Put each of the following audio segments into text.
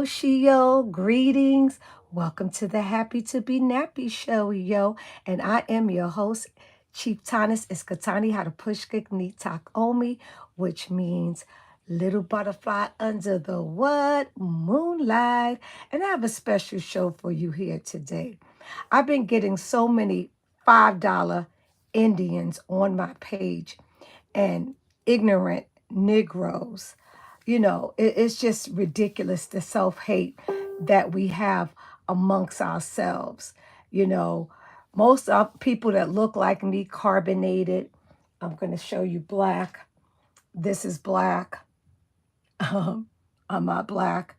Shio, greetings. Welcome to the Happy to Be Nappy show, yo. And I am your host, Chieftainess Iskatani, how to push ni tak omi, which means little butterfly under the what? Moonlight. And I have a special show for you here today. I've been getting so many $5 Indians on my page and ignorant Negroes. It's just ridiculous, the self-hate that we have amongst ourselves. You know, most of people that look like me carbonated. I'm going to show you black. This is black. I'm not black.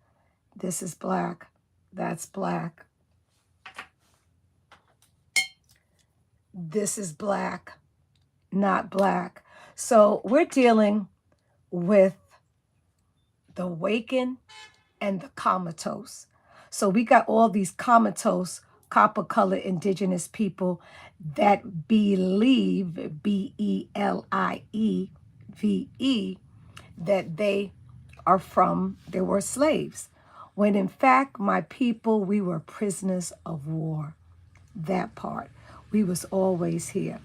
This is black. That's black. This is black, not black. So we're dealing with the waken and the comatose. So we got all these comatose, copper colored indigenous people that believe, BELIEVE, that they were slaves. When in fact, my people, we were prisoners of war. That part. We was always here.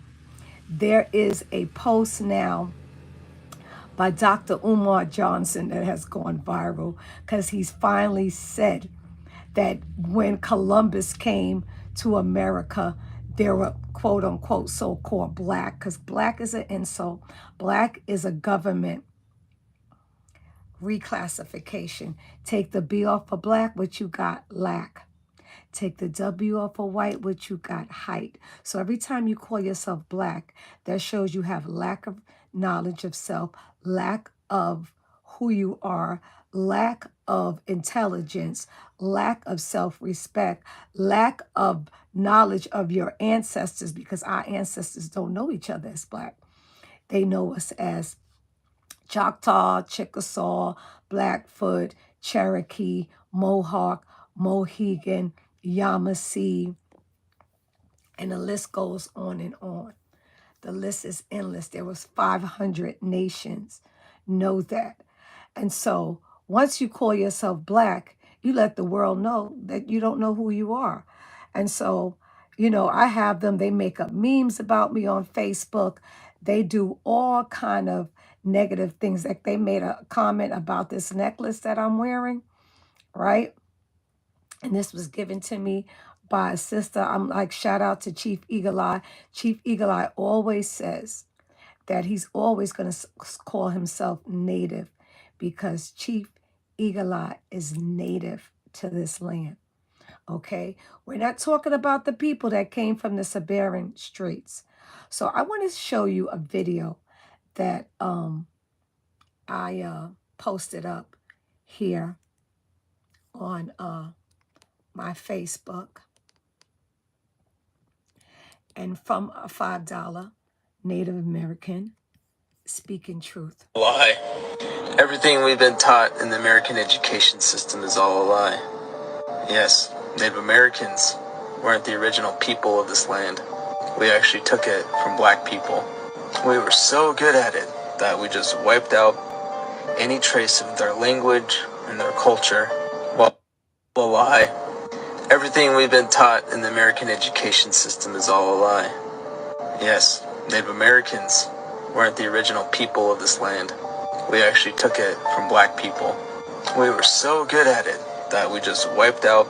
There is a post now by Dr. Umar Johnson that has gone viral because he's finally said that when Columbus came to America, there were quote unquote so-called black, because black is an insult. Black is a government reclassification. Take the B off of black, what you got? Lack. Take the W off of white, what you got? Height. So every time you call yourself black, that shows you have lack of knowledge of self, lack of who you are, lack of intelligence, lack of self-respect, lack of knowledge of your ancestors, because our ancestors don't know each other as black. They know us as Choctaw, Chickasaw, Blackfoot, Cherokee, Mohawk, Mohegan, Yamasee, and the list goes on and on. The list is endless. There was 500 nations. Know that. And so once you call yourself black, you let the world know that you don't know who you are. And so, I have them, they make up memes about me on Facebook. They do all kind of negative things. Like they made a comment about this necklace that I'm wearing, right? And this was given to me by a sister. I'm like, shout out to Chief Eagle Eye. Chief Eagle Eye always says that he's always going to call himself native because Chief Eagle Eye is native to this land. Okay, we're not talking about the people that came from the Siberian Straits. So I want to show you a video that I posted up here on my Facebook, and from a $5 Native American speaking truth. Lie. Everything we've been taught in the American education system is all a lie. Yes, Native Americans weren't the original people of this land. We actually took it from black people. We were so good at it that we just wiped out any trace of their language and their culture. Well, a lie. Everything we've been taught in the American education system is all a lie. Yes, Native Americans weren't the original people of this land. We actually took it from black people. We were so good at it that we just wiped out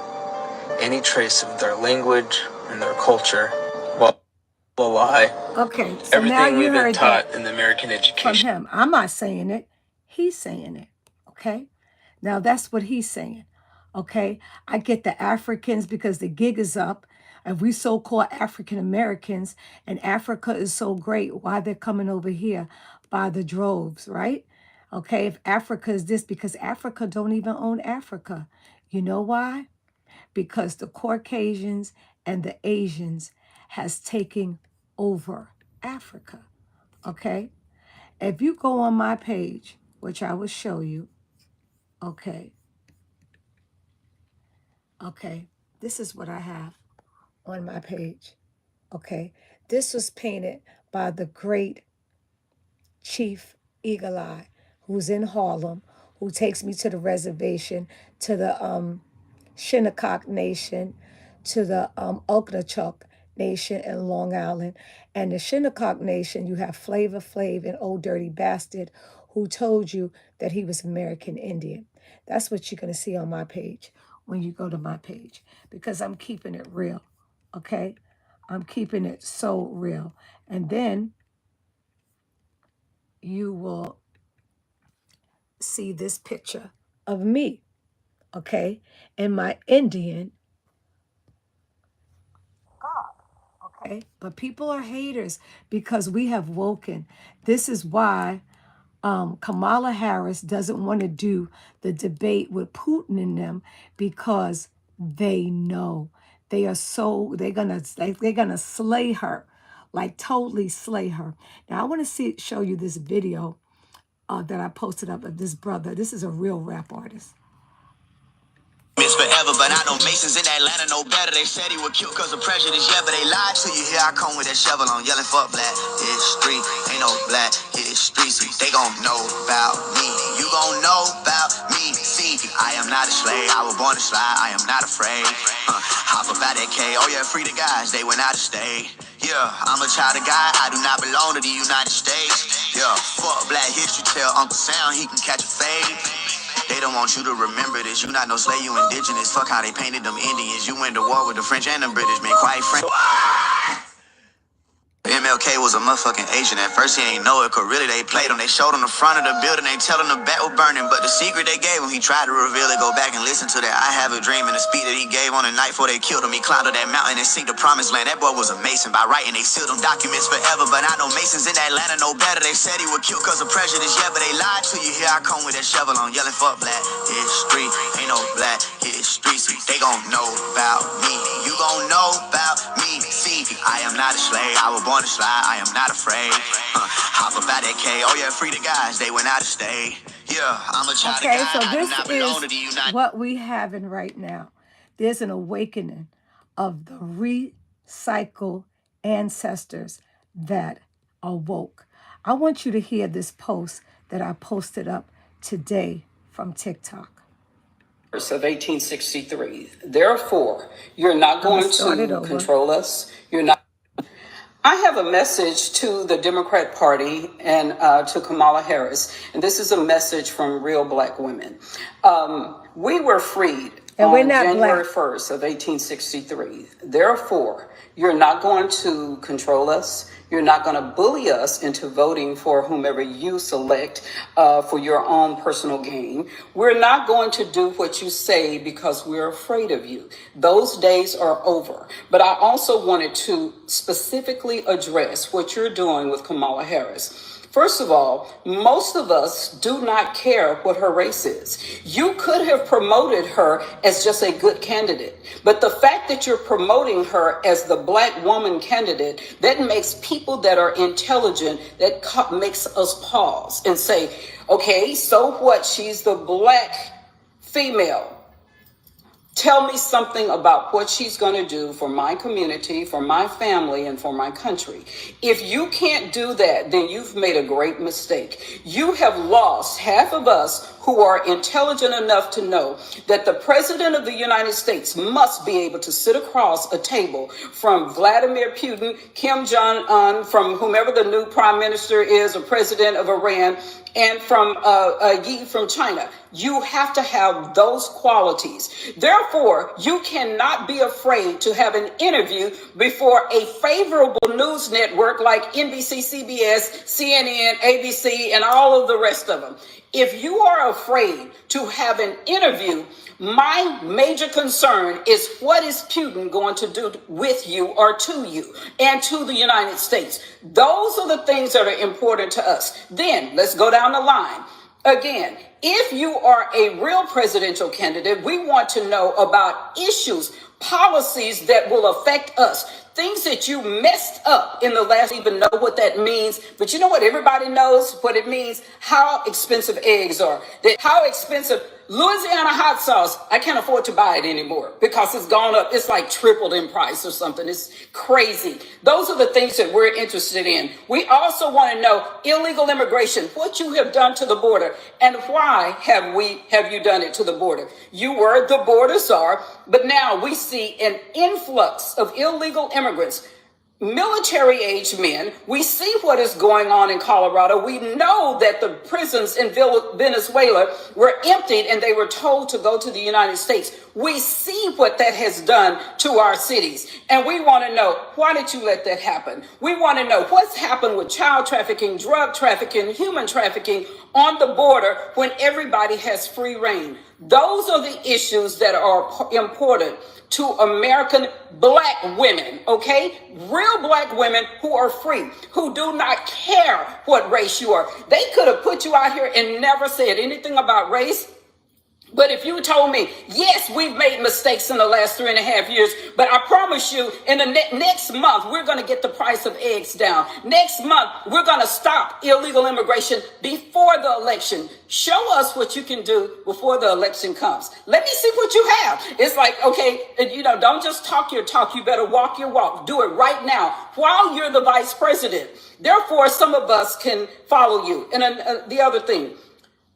any trace of their language and their culture. Well, a lie. Okay, so now Everything you we've been heard taught that in the American from education. him. I'm not saying it. He's saying it. Okay? Now that's what he's saying. Okay? I get the Africans because the gig is up. And we so-called African Americans, and Africa is so great, why they're coming over here by the droves, right? Okay, if Africa is this, because Africa don't even own Africa. You know why? Because the Caucasians and the Asians has taken over Africa. Okay? If you go on my page, which I will show you, okay, this is what I have on my page. Okay, this was painted by the great Chief Eagle Eye, who's in Harlem, who takes me to the reservation, to the Shinnecock Nation, to the Okonochuk Nation in Long Island. And the Shinnecock Nation, you have Flavor Flav and Old Dirty Bastard, who told you that he was American Indian. That's what you're going to see on my page when you go to my page, because I'm keeping it real, okay? I'm keeping it so real. And then you will see this picture of me, okay, and my Indian God, okay? But people are haters because we have woken. This is why Kamala Harris doesn't want to do the debate with Putin in them, because they know they're gonna slay her, like totally slay her. Now I want to show you this video that I posted up of this brother. This is a real rap artist. It's forever, but I know Masons in Atlanta know better. They said he would kill cause of prejudice, yeah, but they lied to you. Here I come with that shovel on, yelling fuck black history. Ain't no black history, so they gon' know about me. You gon' know about me. See, I am not a slave, I was born to slide, I am not afraid. Hop about that K, oh yeah, free the guys, they went out of state. Yeah, I'm a child of God, I do not belong to the United States. Yeah, fuck black history, tell Uncle Sam he can catch a fade. They don't want you to remember this. You not no slave, you indigenous. Fuck how they painted them Indians. You went to war with the French and the British, man. Quite frankly, MLK was a motherfucking Asian. At first he ain't know it, cause really they played him. They showed him the front of the building, they tell him the back was burning. But the secret they gave him, he tried to reveal it. Go back and listen to that I Have a Dream and the speech that he gave on the night before they killed him. He climbed up that mountain and seen the promised land. That boy was a Mason. By writing, they sealed them documents forever. But I know Masons in Atlanta know better. They said he would kill cause of prejudice, yeah, but they lied to you. Here I come with that shovel on, yelling fuck black history. Ain't no black history, so they gon' know about me. You gon' know about me. See, I am not a slave, I was born to slide, I am not afraid. Hop about that K, oh yeah, free the guys, they went out of state. Yeah, I'm a child Okay, of God, so I do this not belong to the is United what we having right now. There's an awakening of the recycle ancestors that awoke. I want you to hear this post that I posted up today from TikTok. Of 1863. Therefore, you're not going to control us. You're not. I have a message to the Democrat Party and to Kamala Harris, and this is a message from real Black women. We were freed and on January 1st of 1863. Therefore, you're not going to control us. You're not going to bully us into voting for whomever you select for your own personal gain. We're not going to do what you say because we're afraid of you. Those days are over. But I also wanted to specifically address what you're doing with Kamala Harris. First of all, most of us do not care what her race is. You could have promoted her as just a good candidate, but the fact that you're promoting her as the Black woman candidate, that makes people that are intelligent, that makes us pause and say, okay, so what? She's the Black female. Tell me something about what she's going to do for my community, for my family, and for my country. If you can't do that, then you've made a great mistake. You have lost half of us who are intelligent enough to know that the president of the United States must be able to sit across a table from Vladimir Putin, Kim Jong-un, from whomever the new prime minister is or president of Iran, and from Yi from China. You have to have those qualities. Therefore, you cannot be afraid to have an interview before a favorable news network like NBC, CBS, CNN, ABC, and all of the rest of them. If you are afraid to have an interview, my major concern is what is Putin going to do with you or to you and to the United States? Those are the things that are important to us. Then let's go down the line. Again, if you are a real presidential candidate, we want to know about issues, policies that will affect us. Things that you messed up in the last, even know what that means. But you know what? Everybody knows what it means. How expensive eggs are. How expensive Louisiana hot sauce. I can't afford to buy it anymore because it's gone up. It's like tripled in price or something. It's crazy. Those are the things that we're interested in. We also want to know illegal immigration, what you have done to the border and why why have you done it to the border? You were the border czar, but now we see an influx of illegal immigrants, military age men. We see what is going on in Colorado. We know that the prisons in Venezuela were emptied and they were told to go to the United States. We see what that has done to our cities. And we want to know, why did you let that happen? We want to know what's happened with child trafficking, drug trafficking, human trafficking on the border when everybody has free reign. Those are the issues that are important to American black women, okay? Real black women who are free, who do not care what race you are. They could have put you out here and never said anything about race. But if you told me, yes, we've made mistakes in the last 3.5 years, but I promise you, in the next month, we're going to get the price of eggs down. Next month, we're going to stop illegal immigration before the election. Show us what you can do before the election comes. Let me see what you have. It's like, okay, don't just talk your talk. You better walk your walk. Do it right now while you're the vice president. Therefore, some of us can follow you. And the other thing,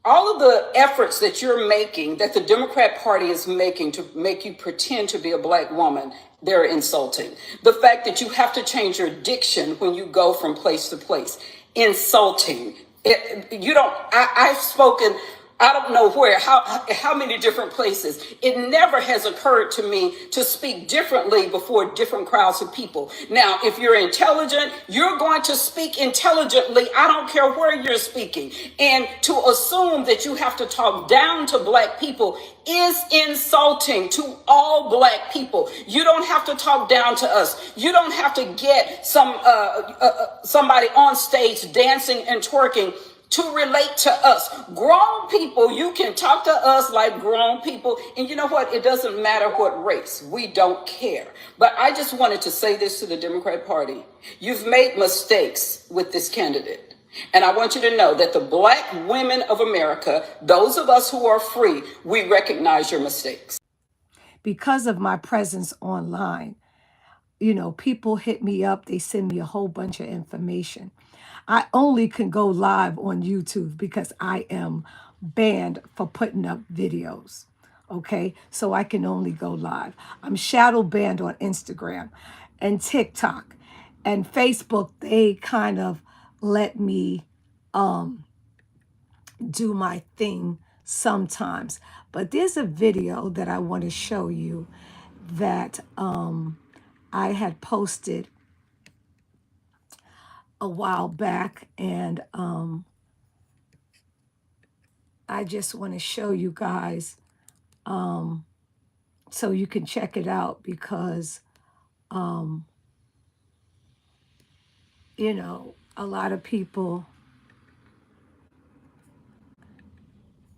all of the efforts that you're making, that the Democrat Party is making to make you pretend to be a black woman, they're insulting. The fact that you have to change your diction when you go from place to place, insulting. I've spoken, I don't know where, how many different places. It never has occurred to me to speak differently before different crowds of people. Now, if you're intelligent, you're going to speak intelligently. I don't care where you're speaking. And to assume that you have to talk down to black people is insulting to all black people. You don't have to talk down to us. You don't have to get somebody on stage dancing and twerking to relate to us. Grown people, you can talk to us like grown people. And you know what? It doesn't matter what race. We don't care. But I just wanted to say this to the Democrat Party. You've made mistakes with this candidate. And I want you to know that the black women of America, those of us who are free, we recognize your mistakes. Because of my presence online, people hit me up. They send me a whole bunch of information. I only can go live on YouTube because I am banned for putting up videos. Okay, so I can only go live. I'm shadow banned on Instagram and TikTok and Facebook. They kind of let me do my thing sometimes. But there's a video that I want to show you that I had posted a while back, and I just want to show you guys so you can check it out because a lot of people,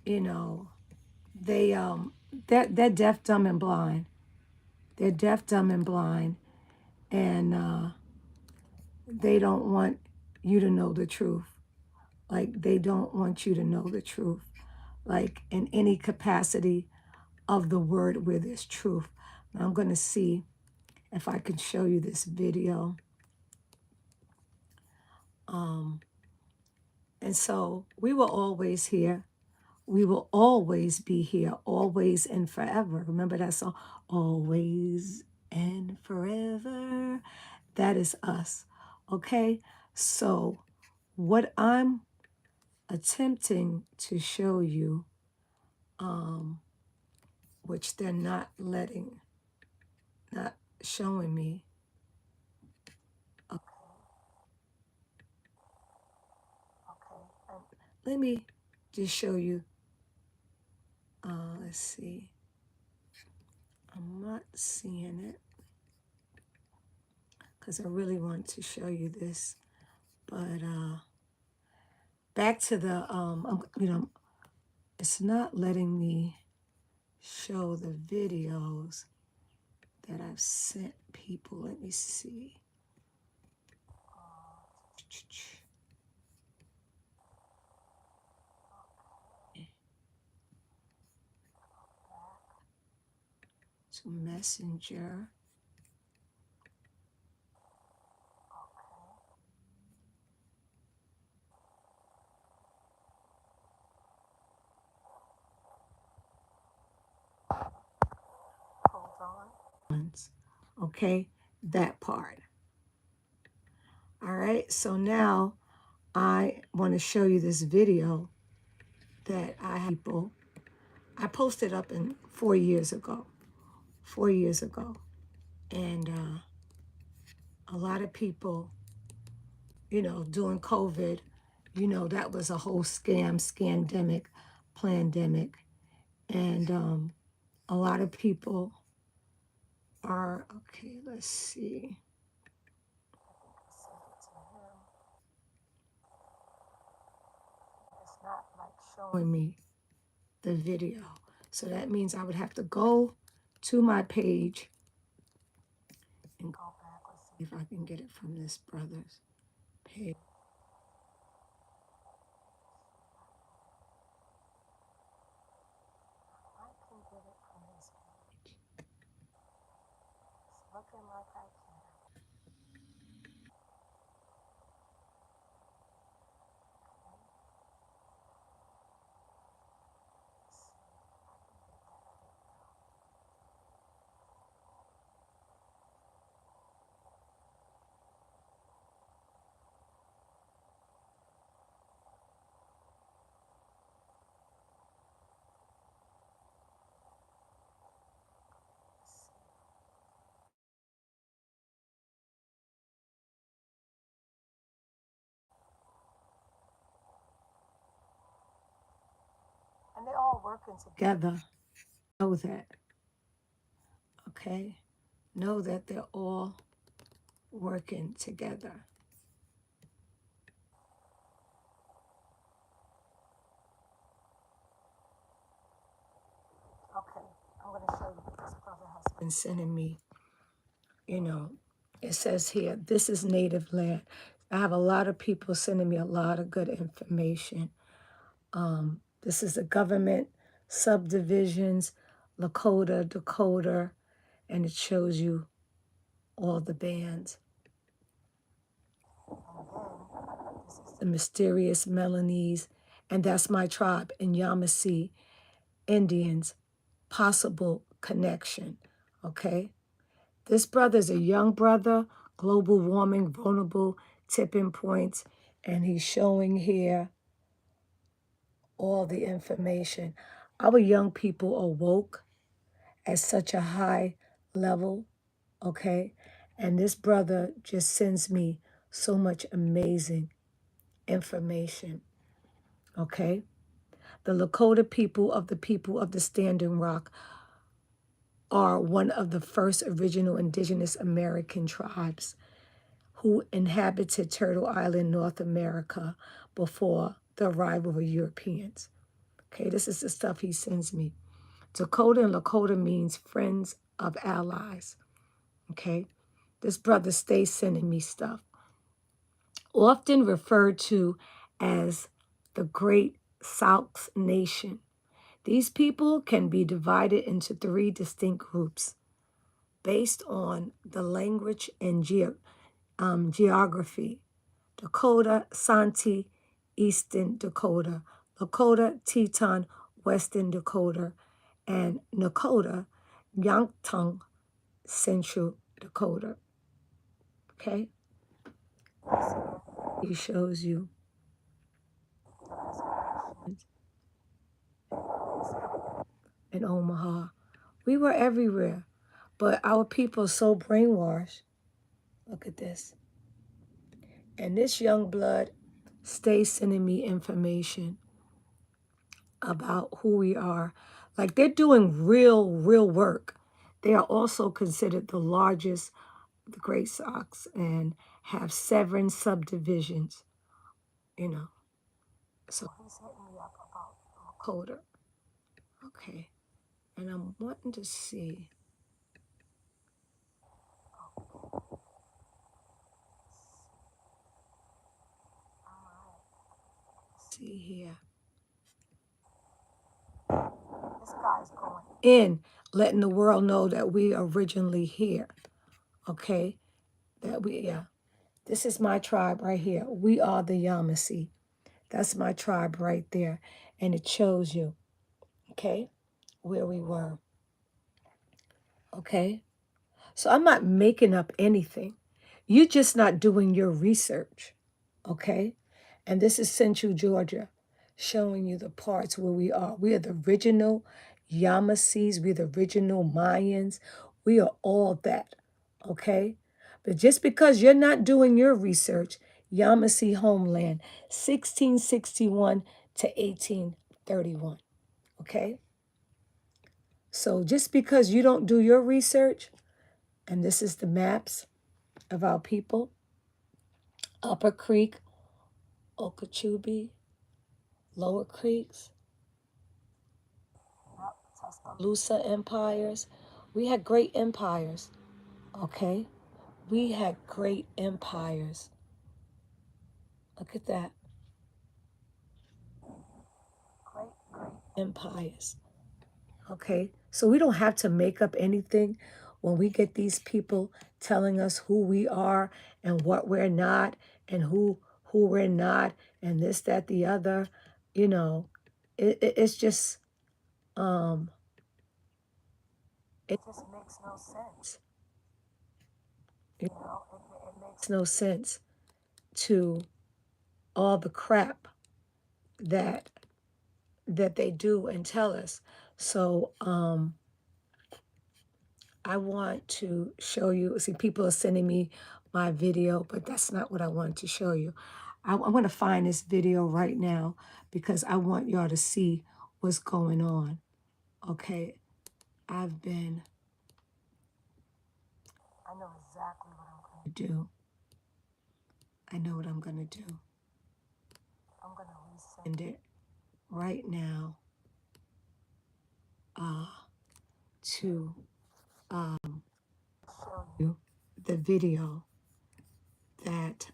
they they're deaf, dumb, and blind. They're deaf, dumb, and blind, and they don't want you to know the truth. Like, they don't want you to know the truth, like in any capacity of the word where there's truth. Now I'm going to see if I can show you this video. And so we were always here. We will always be here, always and forever. Remember that song? Always and forever. That is us. Okay? So what I'm attempting to show you, which they're not showing me. Let me just show you. Let's see. I'm not seeing it because I really want to show you this. But back to the, it's not letting me show the videos that I've sent people. Let me see. To Messenger. Okay, that part. All right, so now I want to show you this video that I have people. I posted up in 4 years ago. 4 years ago. And a lot of people, during COVID, that was a whole scandemic, plandemic. And a lot of people are, okay, let's see. It's not like showing me the video. So that means I would have to go to my page and go back. Let's see if I can get it from this brother's page. I can get it from his page. It's looking like I can. And they're all working together. Know that, okay? Know that they're all working together. Okay, I'm going to show you what this brother has been sending me. It says here, this is native land. I have a lot of people sending me a lot of good information. This is the government subdivisions, Lakota, Dakota, and it shows you all the bands. And then this is the mysterious Melanese, and that's my tribe in Yamasee Indians. Possible connection, okay? This brother is a young brother, global warming, vulnerable tipping points, and he's showing here all the information. Our young people are woke at such a high level, okay? And this brother just sends me so much amazing information, okay? The Lakota people of the Standing Rock are one of the first original indigenous American tribes who inhabited Turtle Island, North America before the arrival of Europeans. Okay, this is the stuff he sends me. Dakota and Lakota means friends of allies. Okay, this brother stays sending me stuff. Often referred to as the Great Sauk's Nation. These people can be divided into three distinct groups based on the language and geography. Dakota, Santi, Eastern Dakota, Lakota, Teton, Western Dakota, and Nakota, Yankton, Central Dakota. Okay? He shows you in Omaha. We were everywhere, but our people are so brainwashed. Look at this. And this young blood stays sending me information about who we are. Like they're doing real work. They are also considered the largest, the Great Sox, and have 7 subdivisions, you know. So he's hitting me up about Lakota. Okay. And I'm wanting to see. See here. This guy's going in, letting the world know that we are originally here. Okay? Yeah. This is my tribe right here. We are the Yamasee. That's my tribe right there. And it shows you, okay, where we were. Okay? So I'm not making up anything. You're just not doing your research, okay? And this is Central Georgia, showing you the parts where we are. We are the original Yamasees. We're the original Mayans. We are all that, okay? But just because you're not doing your research, Yamasee homeland, 1661 to 1831, okay? So just because you don't do your research, and this is the maps of our people, Upper Creek, Okeechobee, Lower Creeks, Tuscaloosa empires. We had great empires, okay? We had great empires. Look at that. Great empires, okay? So we don't have to make up anything when we get these people telling us who we are and what we're not and who we're not and this, that, the other. You know, it's just it just makes no sense. You know, it makes no sense to all the crap that they do and tell us. So I want to show you. See, people are sending me my video, but that's not what I wanted to show you. I want to find this video right now because I want y'all to see what's going on. Okay, I know exactly what I'm going to do. I know what I'm going to do. I'm going to resend it right now to show you the video that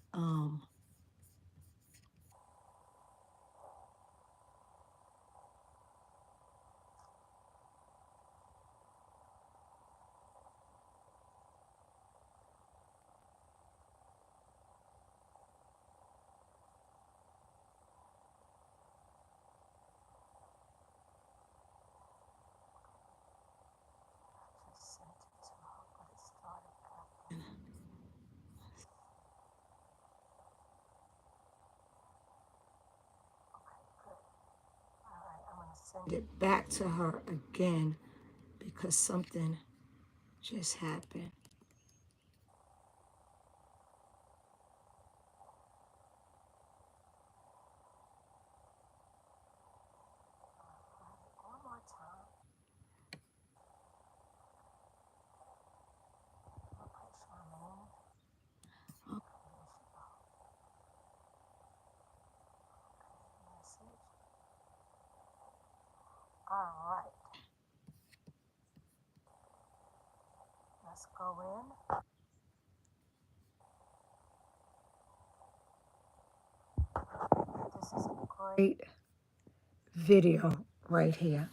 sent it to her, but it started acting. Okay, good. All right, I'm going to send it back to her again because something just happened. One more time. Okay, Charmaine. Okay, there she goes. Message. All right, let's go in. This is a great video right here.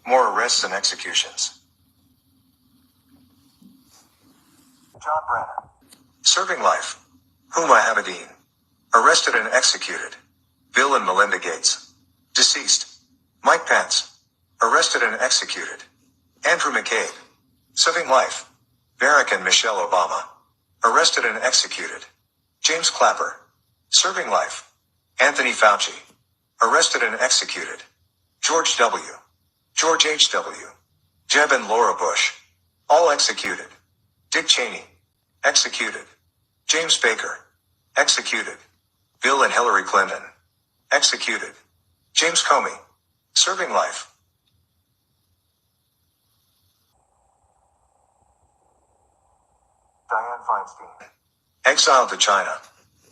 More arrests and executions. John Brennan. Serving life. Huma Abedin. Arrested and executed. Bill and Melinda Gates. Deceased. Mike Pence. Arrested and executed. Andrew McCabe. Serving life. Barack and Michelle Obama. Arrested and executed. James Clapper. Serving life. Anthony Fauci. Arrested and executed. George W. George H.W. Jeb and Laura Bush. All executed. Dick Cheney. Executed. James Baker. Executed. Bill and Hillary Clinton. Executed. James Comey. Serving life. Dianne Feinstein. Exiled to China.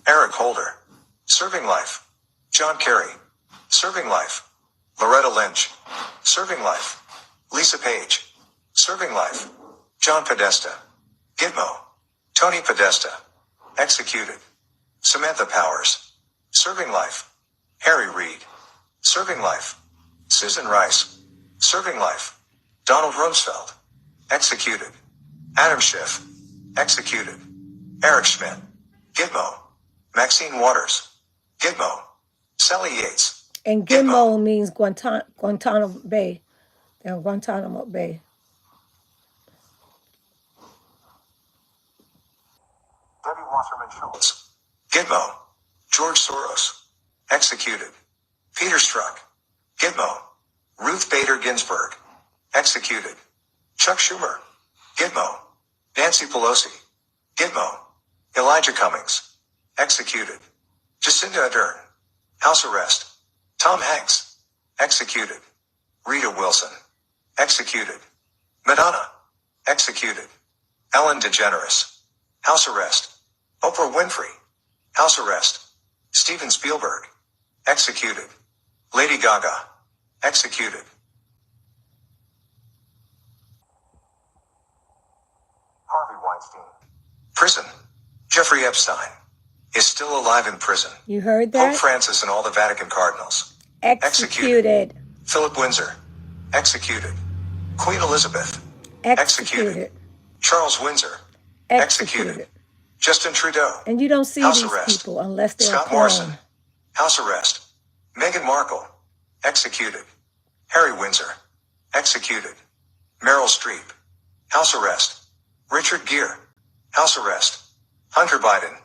Eric Holder. Serving life. John Kerry. Serving life. Loretta Lynch. Serving life. Lisa Page. Serving life. John Podesta. Gitmo. Tony Podesta. Executed. Samantha Powers. Serving life. Harry Reid. Serving life. Susan Rice. Serving life. Donald Rumsfeld. Executed. Adam Schiff. Executed. Eric Schmidt. Gitmo. Maxine Waters. Gitmo. Sally Yates. And Gitmo means Guantanamo Bay. Guantanamo Bay. Wasserman Schultz. Gitmo. George Soros. Executed. Peter Strzok. Gitmo. Ruth Bader Ginsburg. Executed. Chuck Schumer. Gitmo. Nancy Pelosi. Gitmo. Elijah Cummings. Executed. Jacinda Ardern. House arrest. Tom Hanks. Executed. Rita Wilson. Executed. Madonna. Executed. Ellen DeGeneres. House arrest. Oprah Winfrey. House arrest. Steven Spielberg. Executed. Lady Gaga. Executed. Harvey Weinstein. Prison. Jeffrey Epstein is still alive in prison. You heard Pope that? Francis and all the Vatican cardinals. Executed. Philip Windsor. Executed. Queen Elizabeth. Executed. Charles Windsor. Executed. Justin Trudeau. And you don't see House these arrest. people unless they're Scott a Morrison. clone. House arrest. Meghan Markle. Executed. Harry Windsor. Executed. Meryl Streep. House arrest. Richard Gere. House arrest. Hunter Biden.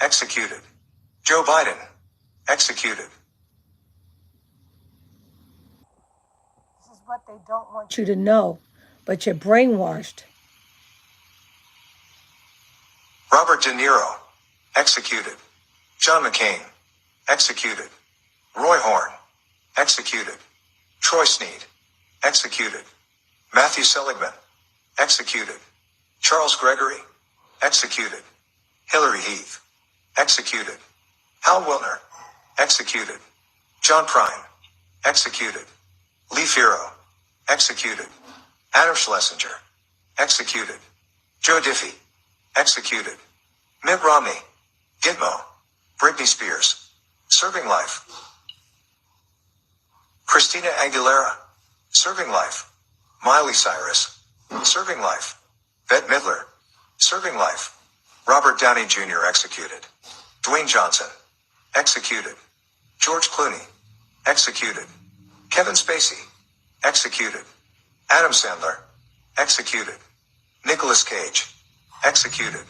Executed. Joe Biden. Executed. This is what they don't want you to know, but you're brainwashed. Robert De Niro. Executed. John McCain. Executed. Roy Horn. Executed. Troy Sneed. Executed. Matthew Seligman. Executed. Charles Gregory. Executed. Hillary Heath. Executed. Hal Wilner. Executed. John Prine. Executed. Lee Firo. Executed. Adam Schlesinger. Executed. Joe Diffie. Executed. Mitt Romney. Gitmo. Britney Spears. Serving life. Christina Aguilera. Serving life. Miley Cyrus. Serving life. Bette Midler. Serving life. Robert Downey Jr. executed. Dwayne Johnson. Executed. George Clooney. Executed. Kevin Spacey. Executed. Adam Sandler. Executed. Nicolas Cage. Executed.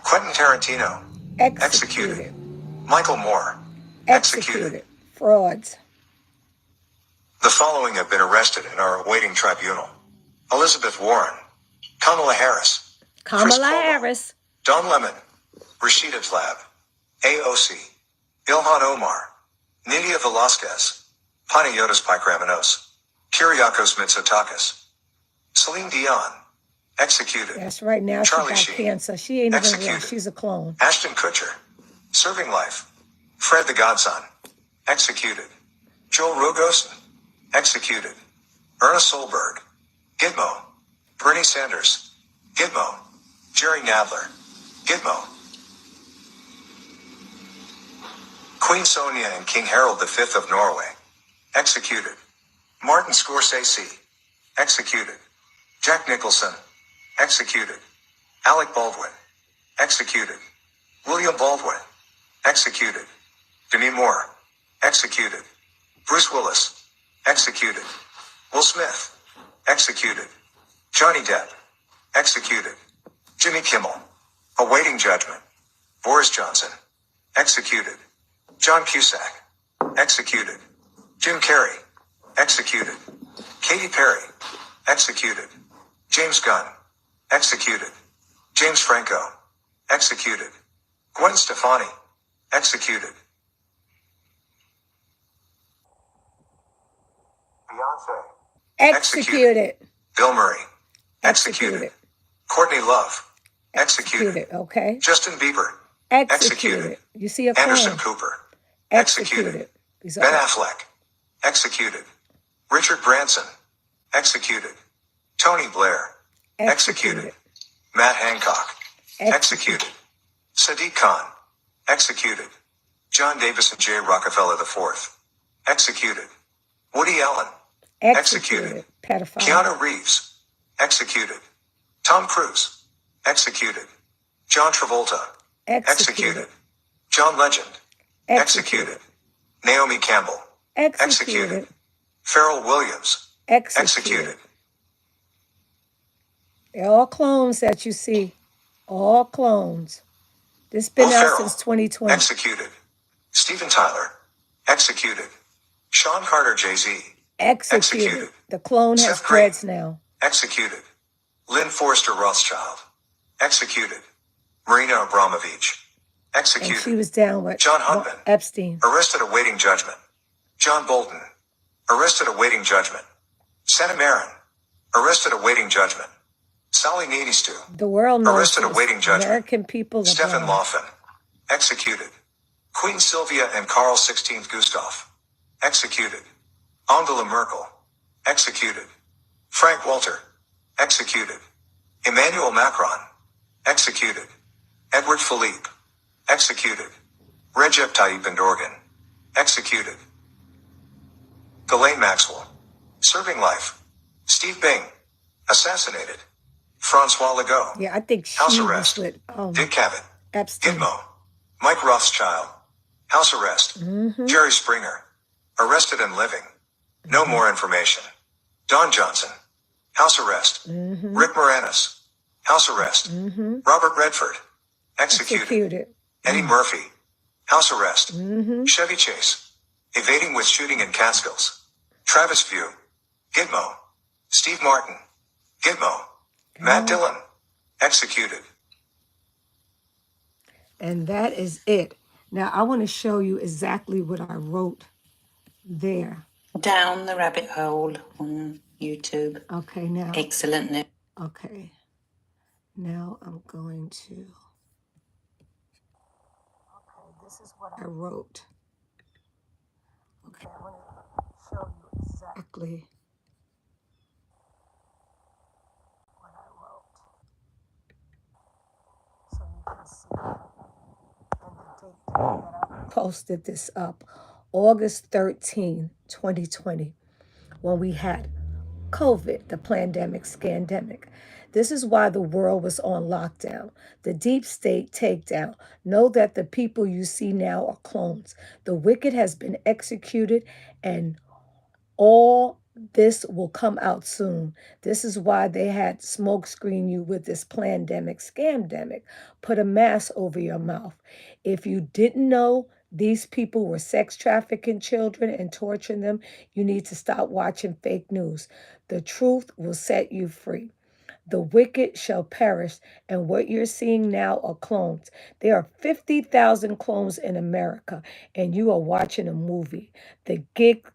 Quentin Tarantino. Executed. Michael Moore. Executed. Frauds. The following have been arrested and are awaiting tribunal. Elizabeth Warren. Kamala Harris. Chris Kamala Cuomo, Harris. Don Lemon. Rashida Tlaib. AOC. Ilhan Omar. Nydia Velasquez. Panayotis Paikramenos. Kyriakos Mitsotakis. Celine Dion. Executed. That's right. Now Charlie she got Sheen. cancer. She ain't even real. Executed. She's a clone. Ashton Kutcher. Serving life. Fred the Godson. Executed. Joel Rogosin. Executed. Ernest Solberg. Gitmo. Bernie Sanders. Gitmo. Jerry Nadler. Gitmo. Queen Sonia and King Harold V of Norway. Executed. Martin Scorsese. Executed. Jack Nicholson. Executed. Alec Baldwin. Executed. William Baldwin. Executed. Demi Moore. Executed. Bruce Willis. Executed. Will Smith. Executed. Johnny Depp. Executed. Jimmy Kimmel. Awaiting judgment. Boris Johnson. Executed. John Cusack. Executed. Jim Carrey. Executed. Katy Perry. Executed. James Gunn. Executed. James Franco. Executed. Gwen Stefani. Executed. Beyonce. Executed. Bill Murray. Executed. Courtney Love. Executed. Executed. Okay. Justin Bieber. Executed. You see a clone. Anderson Cooper. Executed. These Ben are Affleck. Executed. Richard Branson. Executed. Tony Blair. Executed. Matt Hancock. Executed. Sadiq Khan. Executed. John Davison J. Rockefeller IV. Executed. Woody Allen. Executed. Pedophile. Keanu Reeves. Executed. Tom Cruise. Executed. John Travolta. Executed. John Legend. Executed. Naomi Campbell. Executed. Pharrell Williams. Executed. They're all clones that you see. All clones. This been Will out Ferrell, since 2020. executed. Steven Tyler, executed. Sean Carter, Jay-Z, Executed. The clone has Seth Green, dreads now. executed. Lynn Forrester Rothschild, executed. Marina Abramovich, And she executed. was down with John Hutman, Epstein. arrested awaiting judgment. John Bolton, arrested awaiting judgment. Santa Marin, arrested awaiting judgment. Sally Niinistu, The world knows arrested this. awaiting judgment. American people are Stephen blind. Laughlin, executed. Queen Sylvia and Carl XVI Gustav, executed. Angela Merkel, executed. Frank Walter, executed. Emmanuel Macron, executed. Edward Philippe, executed. Recep Tayyip Erdogan, executed. Ghislaine Maxwell, serving life. Steve Bing, assassinated. Francois Legault, Yeah, I think she house was arrest. with Dick Cavett, Epstein. Gitmo, Mike Rothschild, house arrest. Jerry Springer, arrested and living. No more information. Don Johnson, house arrest. Rick Moranis, house arrest. Robert Redford, executed. Executed. Eddie Murphy, house arrest. Chevy Chase, evading with shooting in Catskills. Travis View, Gitmo. Steve Martin, Gitmo. Matt Dillon, executed. And that is it. Now, I want to show you exactly what I wrote there. Down the rabbit hole on YouTube. Okay, now. Excellent. Okay. Now I'm going to. Okay, this is what I wrote. Okay, I want to show you exactly what I wrote. So you can see. And the date that I posted this up, August 13, 2020, when we had COVID, the pandemic, scandemic. This is why the world was on lockdown. The deep state takedown. Know that the people you see now are clones. The wicked has been executed, and all this will come out soon. This is why they had smoke screen you with this pandemic, scamdemic. Put a mask over your mouth. If you didn't know these people were sex trafficking children and torturing them, you need to stop watching fake news. The truth will set you free. The wicked shall perish, and what you're seeing now are clones. There are 50,000 clones in America, and you are watching a movie. The gig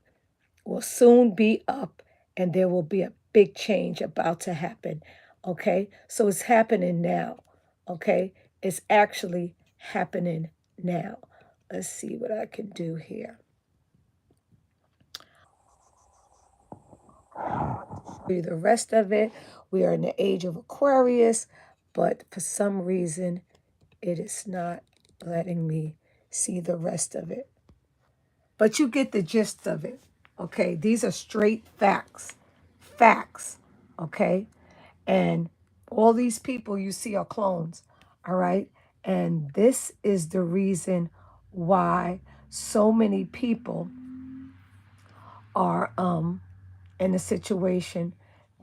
will soon be up, and there will be a big change about to happen. Okay? So it's happening now. Okay? It's actually happening now. Let's see what I can do here. Show you the rest of it. We are in the age of Aquarius, but for some reason, it is not letting me see the rest of it. But you get the gist of it. Okay? These are straight facts. Facts. Okay? And all these people you see are clones. All right? And this is the reason why so many people are in the situation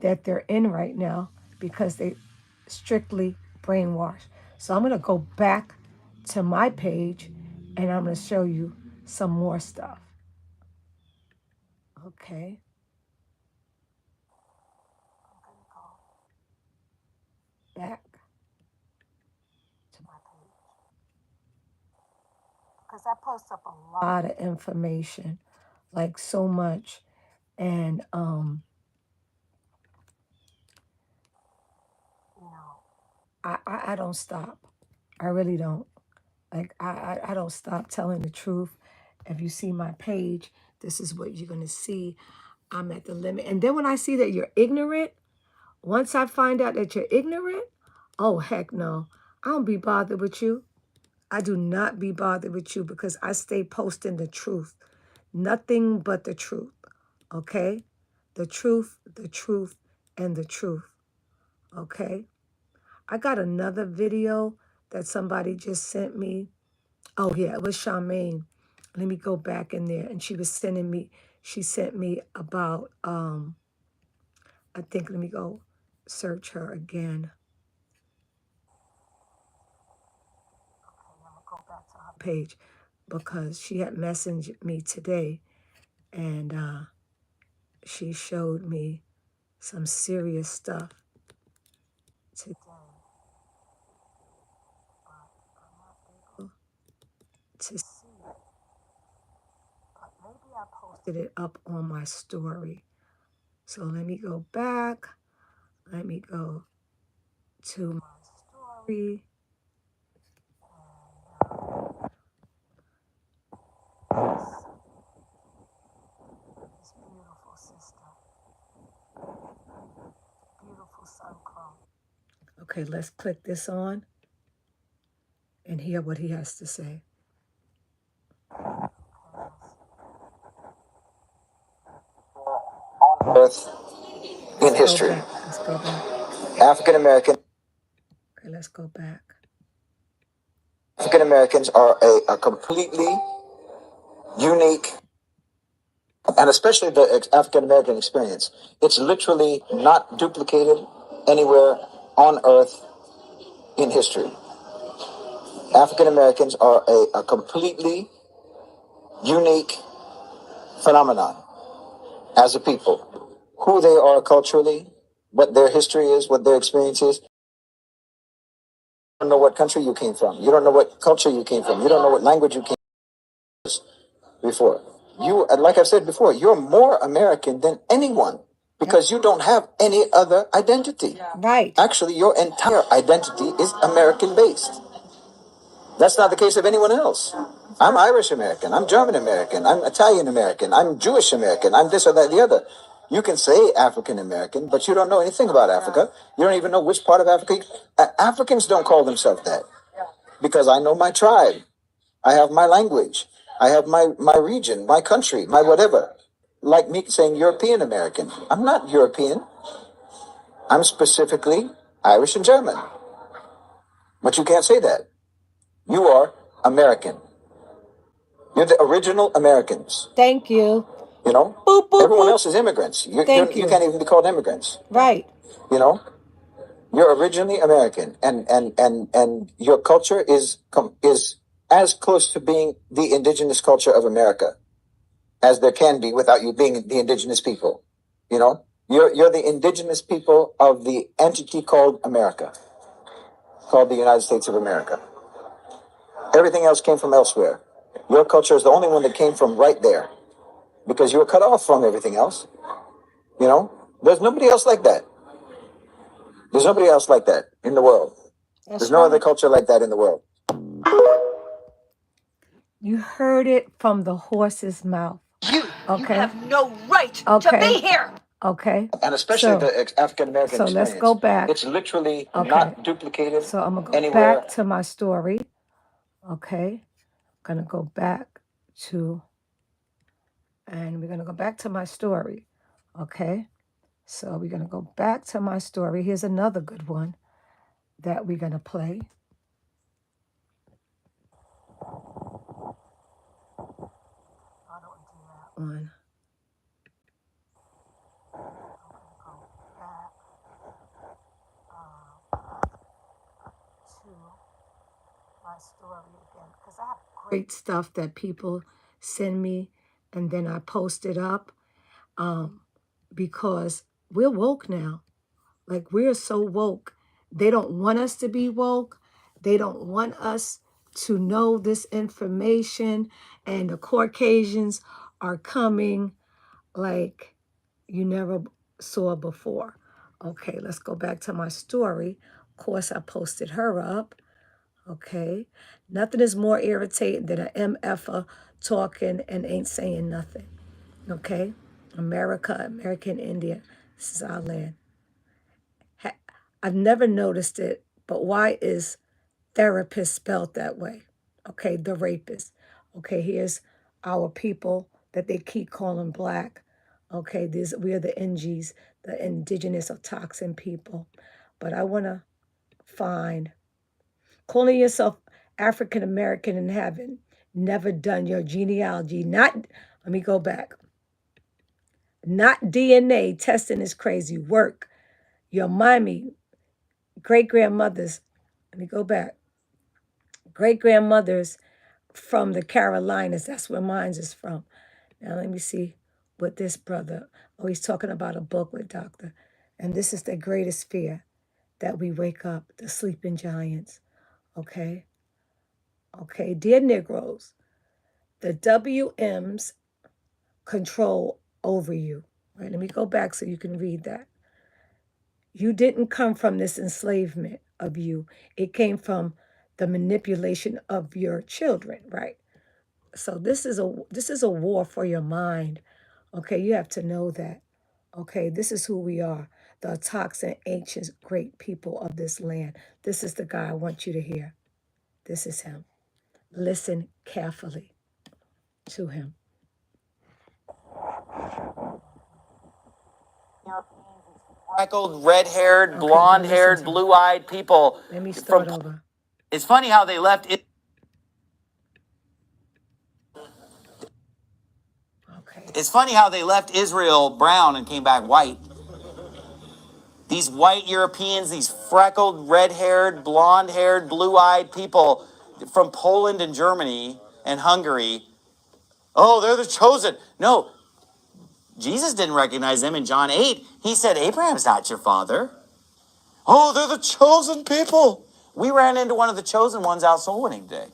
that they're in right now, because they strictly brainwashed. So I'm going to go back to my page and I'm going to show you some more stuff. Okay. Back to my page, because I post up a lot of information, like so much. And you know, I don't stop. I really don't. Like I don't stop telling the truth. If you see my page, this is what you're gonna see. I'm at the limit. And then when I see that you're ignorant, once I find out that you're ignorant, oh heck no. I don't be bothered with you. I do not be bothered with you, because I stay posting the truth. Nothing but the truth. Okay? The truth, and the truth. Okay? I got another video that somebody just sent me. Oh yeah, it was Charmaine. Let me go back in there. And she sent me about I think, let me go search her again. page because she had messaged me today, and she showed me some serious stuff today. To see it, but maybe I posted it up on my story. So let me go back. Let me go to my story. This beautiful sister, beautiful sun crow. Okay, let's click this on and hear what he has to say. Earth in Let's go history. back. Let's go back. African American Okay, let's go back. African Americans are a completely unique, and especially the African American experience. It's literally not duplicated anywhere on Earth in history. African Americans are a completely unique phenomenon as a people. Who they are culturally, what their history is, what their experience is. You don't know what country you came from. You don't know what culture you came from. You don't know what language you came from before. You, like I've said before, you're more American than anyone because you don't have any other identity. Right. Actually, your entire identity is American based. That's not the case of anyone else. I'm Irish American. I'm German American. I'm Italian American. I'm Jewish American. I'm this or that, the other. You can say African American, but you don't know anything about Africa. You don't even know which part of Africa. Africans don't call themselves that because I know my tribe. I have my language. I have my region, my country, my whatever. Like me saying European American. I'm not European. I'm specifically Irish and German. But you can't say that. You are American. You're the original Americans. Thank you. You know, Boop, boop, everyone boop. else is immigrants. Thank You you. can't even be called immigrants. Right. You know, you're originally American, and your culture is as close to being the indigenous culture of America as there can be without you being the indigenous people. You know, you're the indigenous people of the entity called America, called the United States of America. Everything else came from elsewhere. Your culture is the only one that came from right there because you were cut off from everything else. You know, there's nobody else like that. There's nobody else like that in the world. There's no other culture like that in the world. You heard it from the horse's mouth. You have no right to be here. Okay. And especially the African American So experience. let's go back. It's literally not duplicated So I'm going to go anywhere. back to my story. Okay. I'm going to go back to, and we're going to go back to my story. Okay. So we're going to go back to my story. Here's another good one that we're going to play. I don't do that one. To my story again because I have great stuff that people send me and then I post it up because we're woke now. Like we're so woke. They don't want us to be woke. They don't want us to know this information, and the Caucasians are coming like you never saw before. Okay, let's go back to my story. Of course, I posted her up. Okay, nothing is more irritating than an MFer talking and ain't saying nothing. Okay, America, American Indian, this is our land. I've never noticed it, but why is therapist spelled that way? Okay, the rapist. Okay, here's our people that they keep calling black. Okay, we are the NGs, the indigenous or toxin people. But I want to find calling yourself African American and having never done your genealogy. Let me go back. Not DNA testing is crazy work. Your mommy, great grandmothers, let me go back. Great grandmothers from the Carolinas. That's where mine is from. Now let me see what this brother, oh, he's talking about a book with Doctor. And this is the greatest fear, that we wake up, the sleeping giants. Okay? Okay, dear Negroes, the WMs control over you. Right, let me go back so you can read that. You didn't come from this enslavement of you. It came from the manipulation of your children, right? So this is a war for your mind. Okay, you have to know that. Okay, this is who we are, the toxic, ancient, great people of this land. This is the guy I want you to hear. This is him. Listen carefully to him. Freckled, red-haired, Okay, now blonde-haired, listen to him. blue-eyed people. Let me start From over. it's funny how they left it. Okay. It's funny how they left Israel brown and came back white. These white Europeans, these freckled, red-haired, blonde-haired, blue-eyed people from Poland and Germany and Hungary. Oh, they're the chosen. No, Jesus didn't recognize them in John 8. He said, Abraham's not your father. Oh, they're the chosen people. We ran into one of the chosen ones out soul winning today.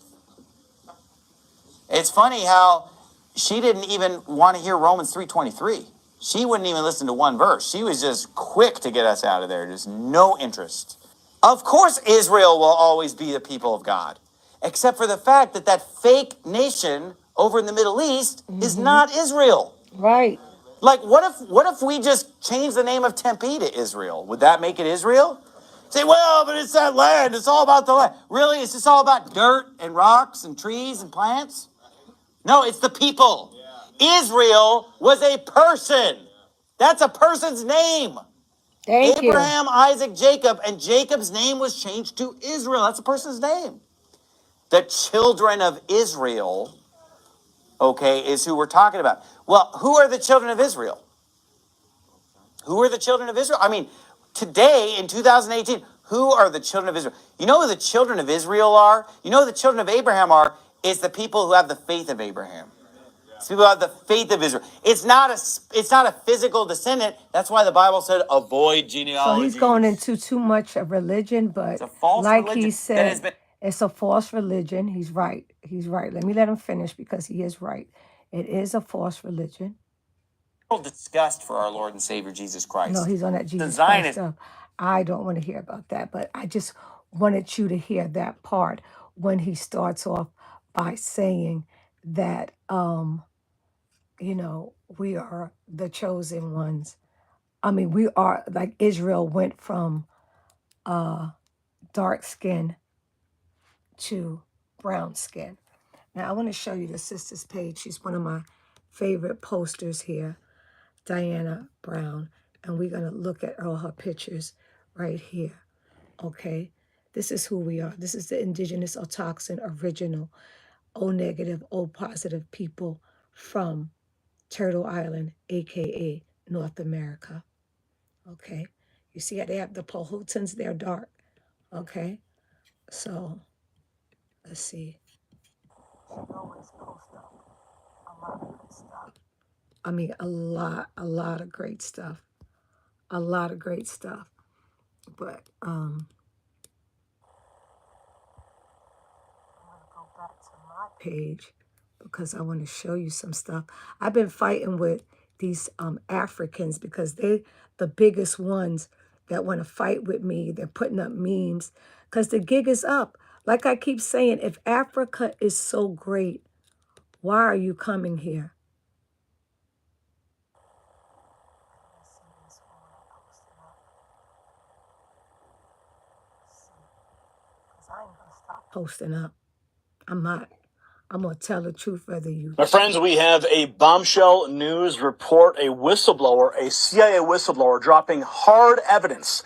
It's funny how she didn't even want to hear Romans 3:23. She wouldn't even listen to one verse. She was just quick to get us out of there. Just no interest. Of course, Israel will always be the people of God, except for the fact that that fake nation over in the Middle East is not Israel. Right. Like, what if we just change the name of Tempe to Israel? Would that make it Israel? Say, well, but it's that land. It's all about the land. Really? It's just all about dirt and rocks and trees and plants? No, it's the people. Israel was a person. That's a person's name. Thank you. Abraham, Isaac, Jacob, and Jacob's name was changed to Israel. That's a person's name. The children of Israel, okay, is who we're talking about. Well, who are the children of Israel? Who are the children of Israel? I mean, today in 2018, who are the children of Israel? You know who the children of Israel are? You know who the children of Abraham are? It's the people who have the faith of Abraham. It's people who have the faith of Israel. It's not a physical descendant. That's why the Bible said avoid So genealogies. he's going into too much of religion, but It's a false like he religion that has said, been it's a false religion. He's right. He's right. Let me let him finish because he is right. It is a false religion. discussed for our Lord and Savior Jesus No, Christ. he's on that The Jesus Christ Zionists stuff. I don't want to hear about that, but I just wanted you to hear that part when he starts off by saying that we are the chosen ones. I mean, we are like Israel went from dark skin to brown skin. Now, I want to show you the sister's page. She's one of my favorite posters here, Diana Brown. And we're going to look at all her pictures right here. Okay? This is who we are. This is the indigenous autoxin original, O negative, O positive people from Turtle Island, aka North America. Okay? You see how they have the Powhatans? They're dark. Okay? So, let's see. She always posts up a lot of good stuff. I mean, a lot of great stuff. A lot of great stuff. But I'm gonna go back to my page because I want to show you some stuff. I've been fighting with these Africans because they the biggest ones that want to fight with me. They're putting up memes because the gig is up. Like I keep saying, if Africa is so great, why are you coming here? I ain't gonna stop posting up. I'm not. I'm gonna tell the truth whether you. My friends, we have a bombshell news report. A whistleblower, a CIA whistleblower, dropping hard evidence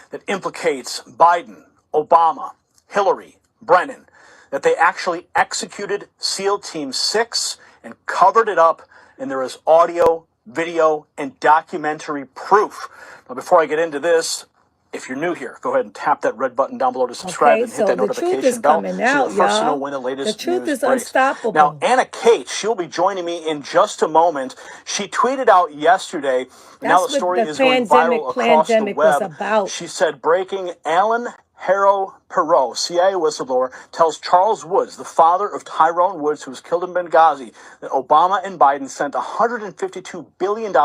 that implicates Biden, Obama, Hillary, Brennan, that they actually executed SEAL Team 6 and covered it up, and there is audio, video, and documentary proof. Now, before I get into this, If you're new here, go ahead and tap that red button down below to subscribe Okay, and hit so that the truth is notification bell coming so you're out, the first to know y'all. when the The latest truth news is breaks. Now, unstoppable. Anna Kate, she'll be joining me in just a moment. She tweeted out yesterday, now That's the what story the is going viral across the was web. about. She said, breaking, Alan Harrow Perot, CIA whistleblower, tells Charles Woods, the father of Tyrone Woods, who was killed in Benghazi, that Obama and Biden sent $152 billion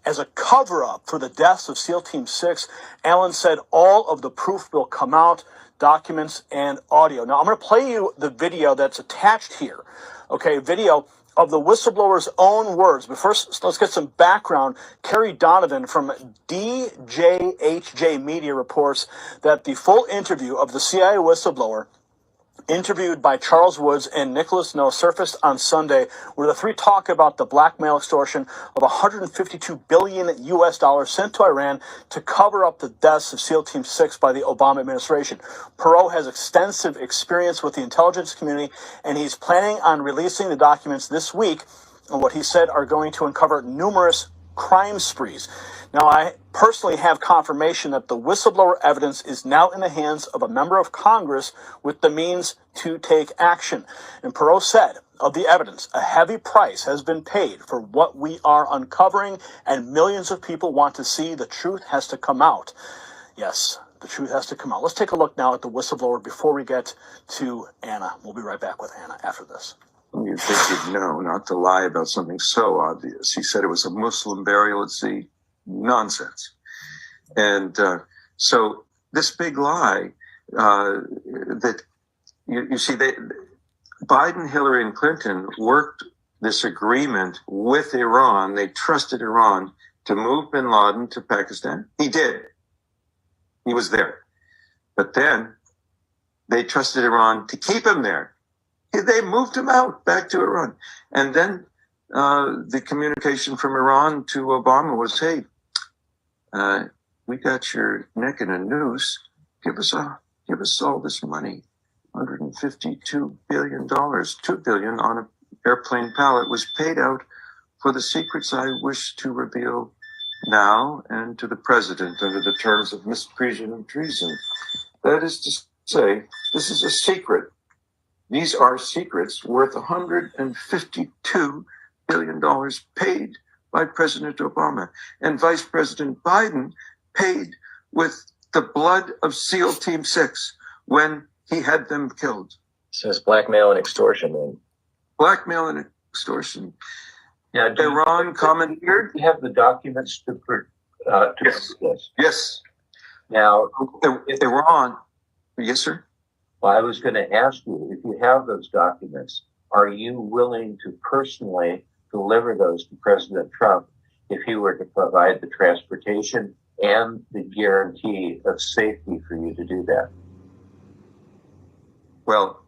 as a cover-up for the deaths of SEAL Team 6. Allen said all of the proof will come out, documents and audio. Now, I'm going to play you the video that's attached here. Okay, video of the whistleblower's own words. But first, let's get some background. Kerry Donovan from DJHJ Media reports that the full interview of the CIA whistleblower interviewed by Charles Woods and Nicholas No surfaced on Sunday, where the three talk about the blackmail extortion of 152 billion US dollars sent to Iran to cover up the deaths of SEAL Team 6 by the Obama administration. Perot has extensive experience with the intelligence community, and he's planning on releasing the documents this week, and what he said are going to uncover numerous crime sprees. Now, I personally have confirmation that the whistleblower evidence is now in the hands of a member of Congress with the means to take action. And Perot said of the evidence, a heavy price has been paid for what we are uncovering, and millions of people want to see the truth has to come out. Yes, the truth has to come out. Let's take a look now at the whistleblower before we get to Anna. We'll be right back with Anna after this. You'd think he'd know not to lie about something so obvious. He said it was a Muslim burial at sea. Nonsense. And so this big lie that you see, Biden, Hillary, and Clinton worked this agreement with Iran. They trusted Iran to move bin Laden to Pakistan. He did. He was there. But then they trusted Iran to keep him there. They moved him out back to Iran. And then the communication from Iran to Obama was, hey, we got your neck in a noose. Give us all this money. $152 billion, $2 billion on an airplane pallet was paid out for the secrets I wish to reveal now and to the president under the terms of misprision and treason. That is to say, this is a secret. These are secrets worth $152 billion paid by President Obama. And Vice President Biden paid with the blood of SEAL Team 6 when he had them killed. So it's blackmail and extortion then. Blackmail and extortion. Yeah, Iran commandeered. You have the documents to Yes. this. Yes. Now, Iran. Yes, sir. well, I was going to ask you, if you have those documents, are you willing to personally deliver those to President Trump if he were to provide the transportation and the guarantee of safety for you to do that? Well,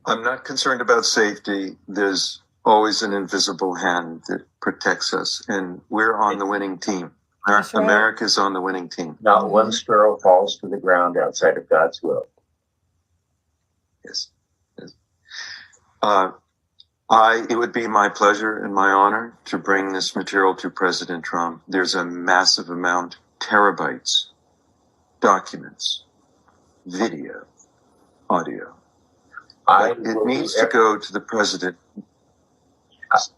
I'm not concerned about safety. There's always an invisible hand that protects us, and we're on the winning team. That's right. America's on the winning team. Not one sparrow falls to the ground outside of God's will. Yes. It would be my pleasure and my honor to bring this material to President Trump. There's a massive amount, terabytes, documents, video, audio. It needs to go to the president.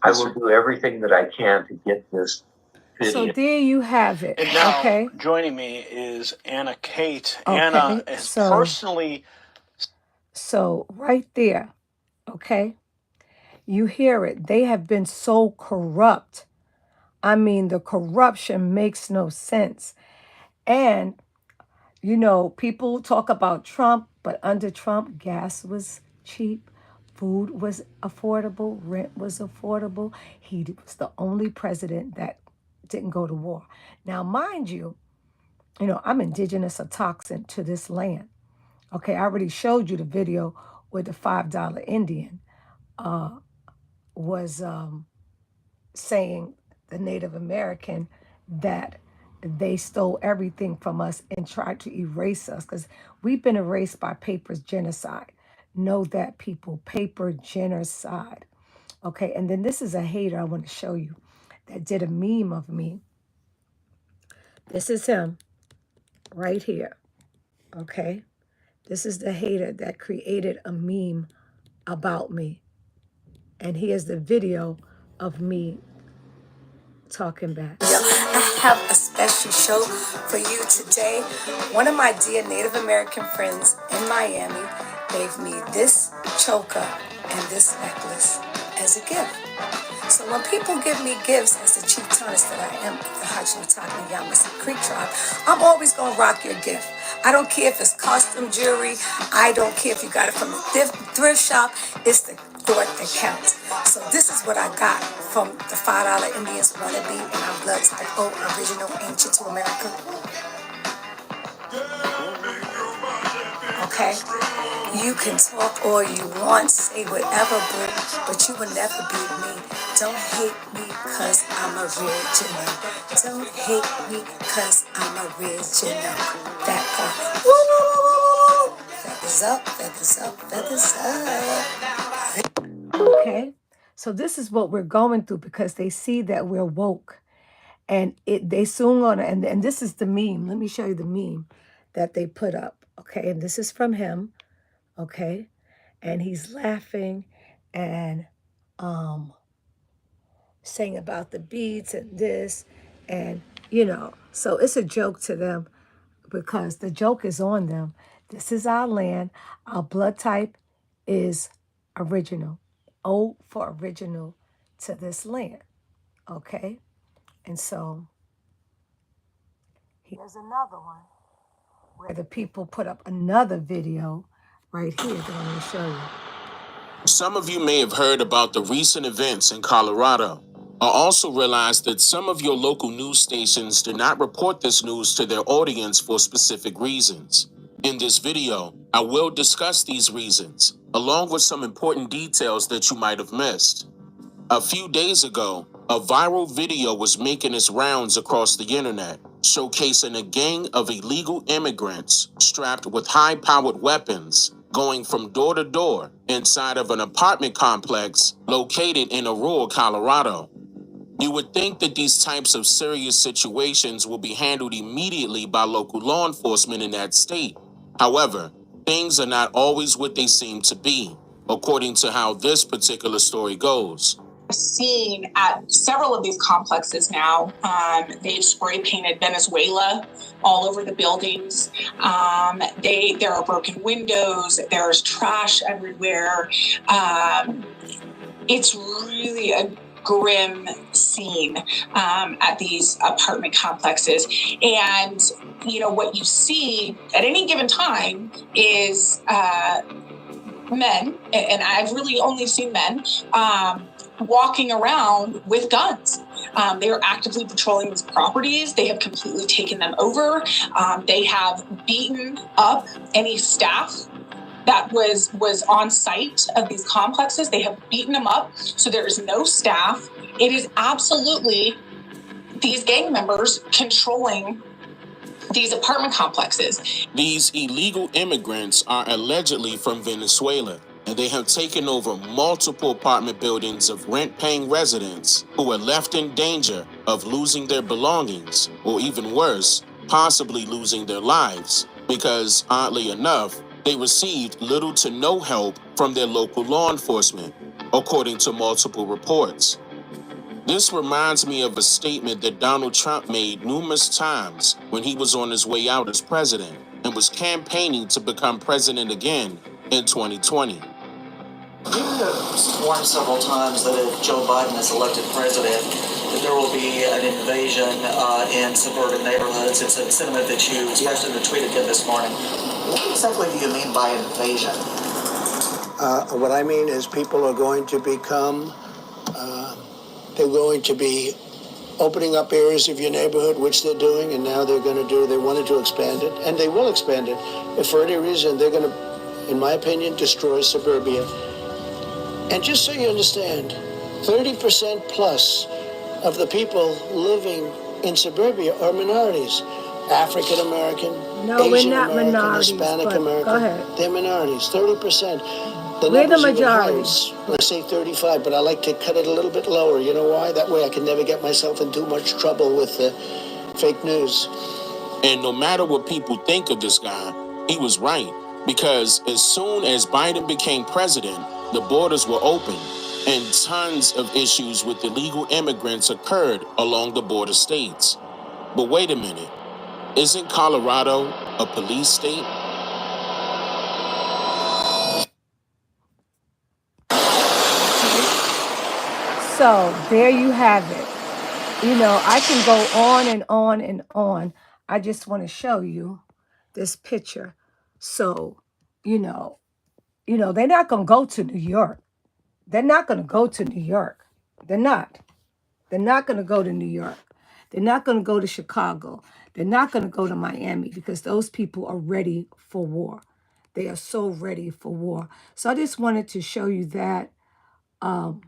I will do everything that I can to get this video. So there you have it. And now, Okay. joining me is Anna Kate. Okay, Anna has personally... So right there, okay, you hear it. They have been so corrupt. I mean, the corruption makes no sense. And, you know, people talk about Trump, but under Trump, gas was cheap. Food was affordable. Rent was affordable. He was the only president that didn't go to war. Now, mind you, I'm indigenous of toxin to this land. Okay, I already showed you the video where the $5 Indian was saying, the Native American, that they stole everything from us and tried to erase us because we've been erased by paper's genocide. Know that, people, paper genocide. Okay, and then this is a hater I want to show you that did a meme of me. This is him. right here, okay? This is the hater that created a meme about me. And here's the video of me talking back. I have a special show for you today. One of my dear Native American friends in Miami gave me this choker and this necklace as a gift. So when people give me gifts as the Chieftainess that I am of the Hachimataki Yamasee Creek tribe, I'm always going to rock your gift. I don't care if it's costume jewelry. I don't care if you got it from a thrift shop. It's the thought that counts. So this is what I got from the $5 Indians wannabe in our blood type O original ancient to America. Okay? You can talk all you want, say whatever, but you will never beat me. Don't hate me cause I'm original. Don't hate me cause I'm original. That part. Woo! Feathers up, feathers up, feathers up. Okay? So this is what we're going through because they see that we're woke. And they soon gonna, and this is the meme. Let me show you the meme that they put up. Okay, and this is from him. Okay, and he's laughing and saying about the beads and this, and so it's a joke to them because the joke is on them. This is our land. Our blood type is original. O for original to this land. Okay, and so here's another one where the people put up another video right here that I'm going to show you. Some of you may have heard about the recent events in Colorado. I also realized that some of your local news stations do not report this news to their audience for specific reasons. In this video, I will discuss these reasons, along with some important details that you might have missed. A few days ago, a viral video was making its rounds across the internet, showcasing a gang of illegal immigrants strapped with high-powered weapons going from door to door inside of an apartment complex located in Aurora, Colorado. You would think that these types of serious situations will be handled immediately by local law enforcement in that state. However, things are not always what they seem to be, according to how this particular story goes. Seen at several of these complexes now. They've spray painted Venezuela all over the buildings. There are broken windows. There's trash everywhere. It's really a grim scene at these apartment complexes. And, what you see at any given time is men, and I've really only seen men, walking around with guns. They are actively patrolling these properties. They have completely taken them over. They have beaten up any staff that was on site of these complexes. They have beaten them up. So there is no staff. It is absolutely these gang members controlling these apartment complexes. These illegal immigrants are allegedly from Venezuela, and they have taken over multiple apartment buildings of rent-paying residents who are left in danger of losing their belongings, or even worse, possibly losing their lives, because, oddly enough, they received little to no help from their local law enforcement, according to multiple reports. This reminds me of a statement that Donald Trump made numerous times when he was on his way out as president and was campaigning to become president again in 2020. You have warned several times that if Joe Biden is elected president, that there will be an invasion in suburban neighborhoods. It's a sentiment that you expressed in the tweet again this morning. What exactly do you mean by invasion? What I mean is people are going to become, they're going to be opening up areas of your neighborhood, which they're doing, and now they wanted to expand it, and they will expand it. If for any reason they're going to, in my opinion, destroy suburbia. And just so you understand, 30% plus of the people living in suburbia are minorities. African American, Asian American, Hispanic American. They're minorities, 30%. We're the majority. Let's say 35, but I like to cut it a little bit lower. You know why? That way I can never get myself in too much trouble with the fake news. And no matter what people think of this guy, he was right. Because as soon as Biden became president, the borders were open and tons of issues with illegal immigrants occurred along the border states. But wait a minute, isn't Colorado a police state? So there you have it. You know, I can go on and on and on. I just want to show you this picture. So, you know, they're not going to go to New York. They're not going to go to New York. They're not. They're not going to go to New York. They're not going to go to Chicago. They're not going to go to Miami because those people are ready for war. They are so ready for war. So I just wanted to show you that. And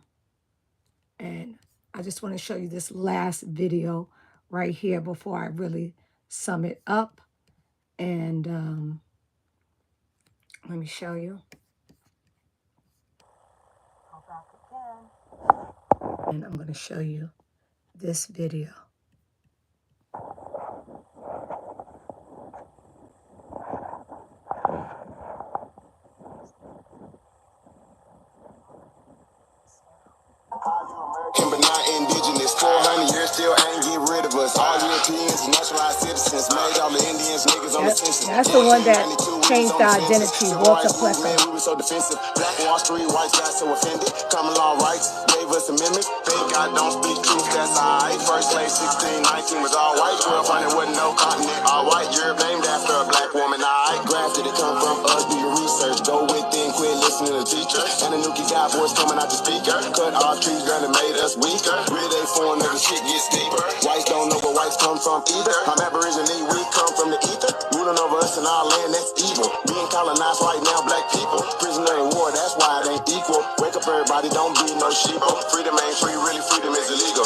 I just want to show you this last video right here before I really sum it up. And let me show you. Go back again. And I'm going to show you this video. But not indigenous. 400 years still ain't get rid of us. All Europeans, naturalized citizens, made all the Indians niggas on the census. That's the one that changed the identity, Walter Plecker. Man, we were so defensive. Black Wall Street, whites got so offended. Common law rights gave us amendments. Think I don't speak truth, that's alright. First slave 1619 was all white. 1200 wasn't no continent. All white, Europe named after a black woman. I grafted it, come from us. Do your research, go within, quit listening to teachers. And the Nuki got voice coming out the speaker. Cut off trees, gonna made us weaker. Really foreign, nigga, shit gets deeper. Whites don't know where whites come from either. I'm Aboriginal, we come from the ether. Ruling over us in our land, that's evil. Being colonized right now, black people. Prisoner in war, that's why it ain't equal. Wake up everybody, don't be no sheeple. Freedom ain't free, really freedom is illegal.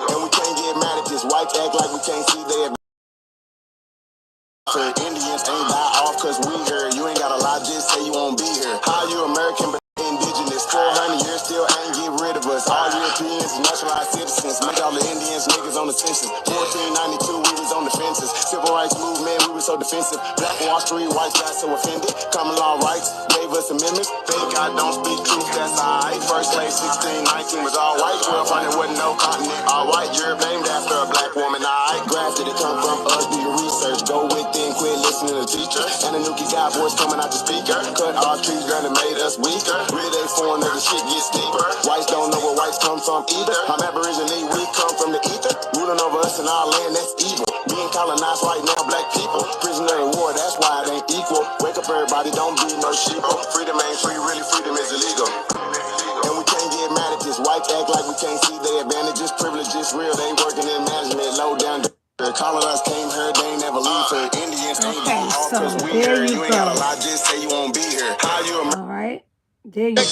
And we can't get mad at this. Whites act like we can't see their Indians ain't die off cause we here. You ain't gotta lie, just say you won't be here. How you American but indigenous? 400 years still ain't get rid of us. All Europeans, naturalized citizens, made all the Indians niggas on the census. 1492, we was on the fences. Civil rights movement, we were so defensive. Black Wall Street, whites got so offended. Common law rights gave us amendments. Think I don't speak truth, that's alright. First slave 1619 was all white. 1200 wasn't no continent. All white, Europe named after a black woman. I grafted it, come from us. Do your research, go within, quit listening to teachers. And the Nuki got voice coming out the speaker. Cut off trees, gonna made us weaker. Really foreign, nigga, shit gets deeper. Whites don't know where whites come from either. I'm Aboriginal, we come from the ether. Ruling over us in our land, that's evil. Being colonized right now, black people. Prisoner in war, that's why it ain't equal. Wake up everybody, don't be no sheeple. Freedom ain't free, really freedom is illegal. And we can't get mad at this. Whites act like we can't see their advantages. Privileges real, they working in management. Low down. Colonized came here, they ain't never leave here. Indians ain't die off cause we here. You ain't gotta lie, just say you won't be here. How you All right. There you go.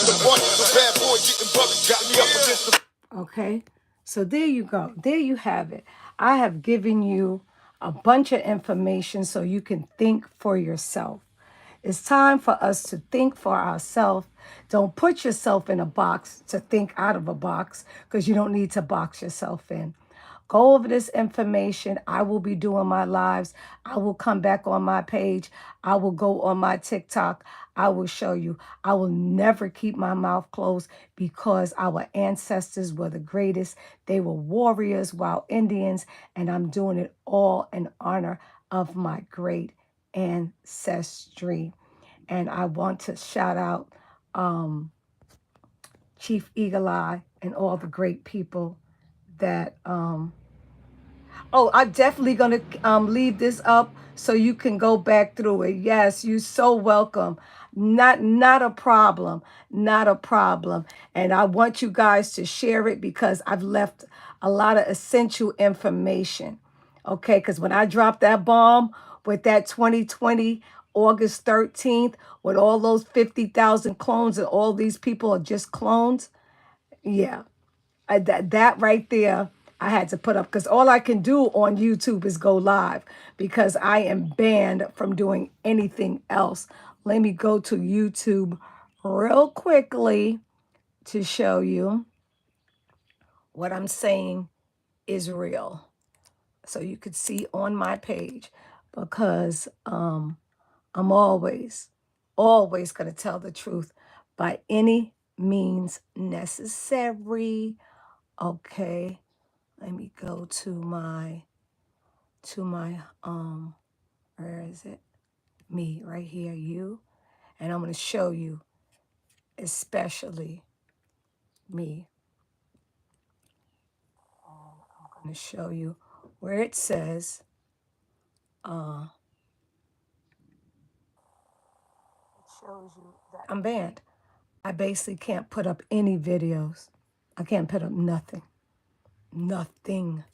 Okay. So there you go. There you have it. I have given you a bunch of information so you can think for yourself. It's time for us to think for ourselves. Don't put yourself in a box to think out of a box because you don't need to box yourself in. Go over this information. I will be doing my lives. I will come back on my page. I will go on my TikTok. I will show you. I will never keep my mouth closed because our ancestors were the greatest. They were warriors, wild Indians, and I'm doing it all in honor of my great ancestry. And I want to shout out Chief Eagle Eye and all the great people that oh, I'm definitely going to leave this up so you can go back through it. Yes, you're so welcome. Not a problem. Not a problem. And I want you guys to share it because I've left a lot of essential information. Okay, because when I dropped that bomb with that 2020 August 13th, with all those 50,000 clones and all these people are just clones, yeah, that right there, I had to put up because all I can do on YouTube is go live because I am banned from doing anything else. Let me go to YouTube real quickly to show you what I'm saying is real. so you could see on my page, because I'm always going to tell the truth by any means necessary. Okay, let me go to my where is it? Me right here, you, and I'm going to show you especially me. I'm going to show you where it says it shows you that I'm banned. I basically can't put up any videos. I can't put up nothing. Nothing,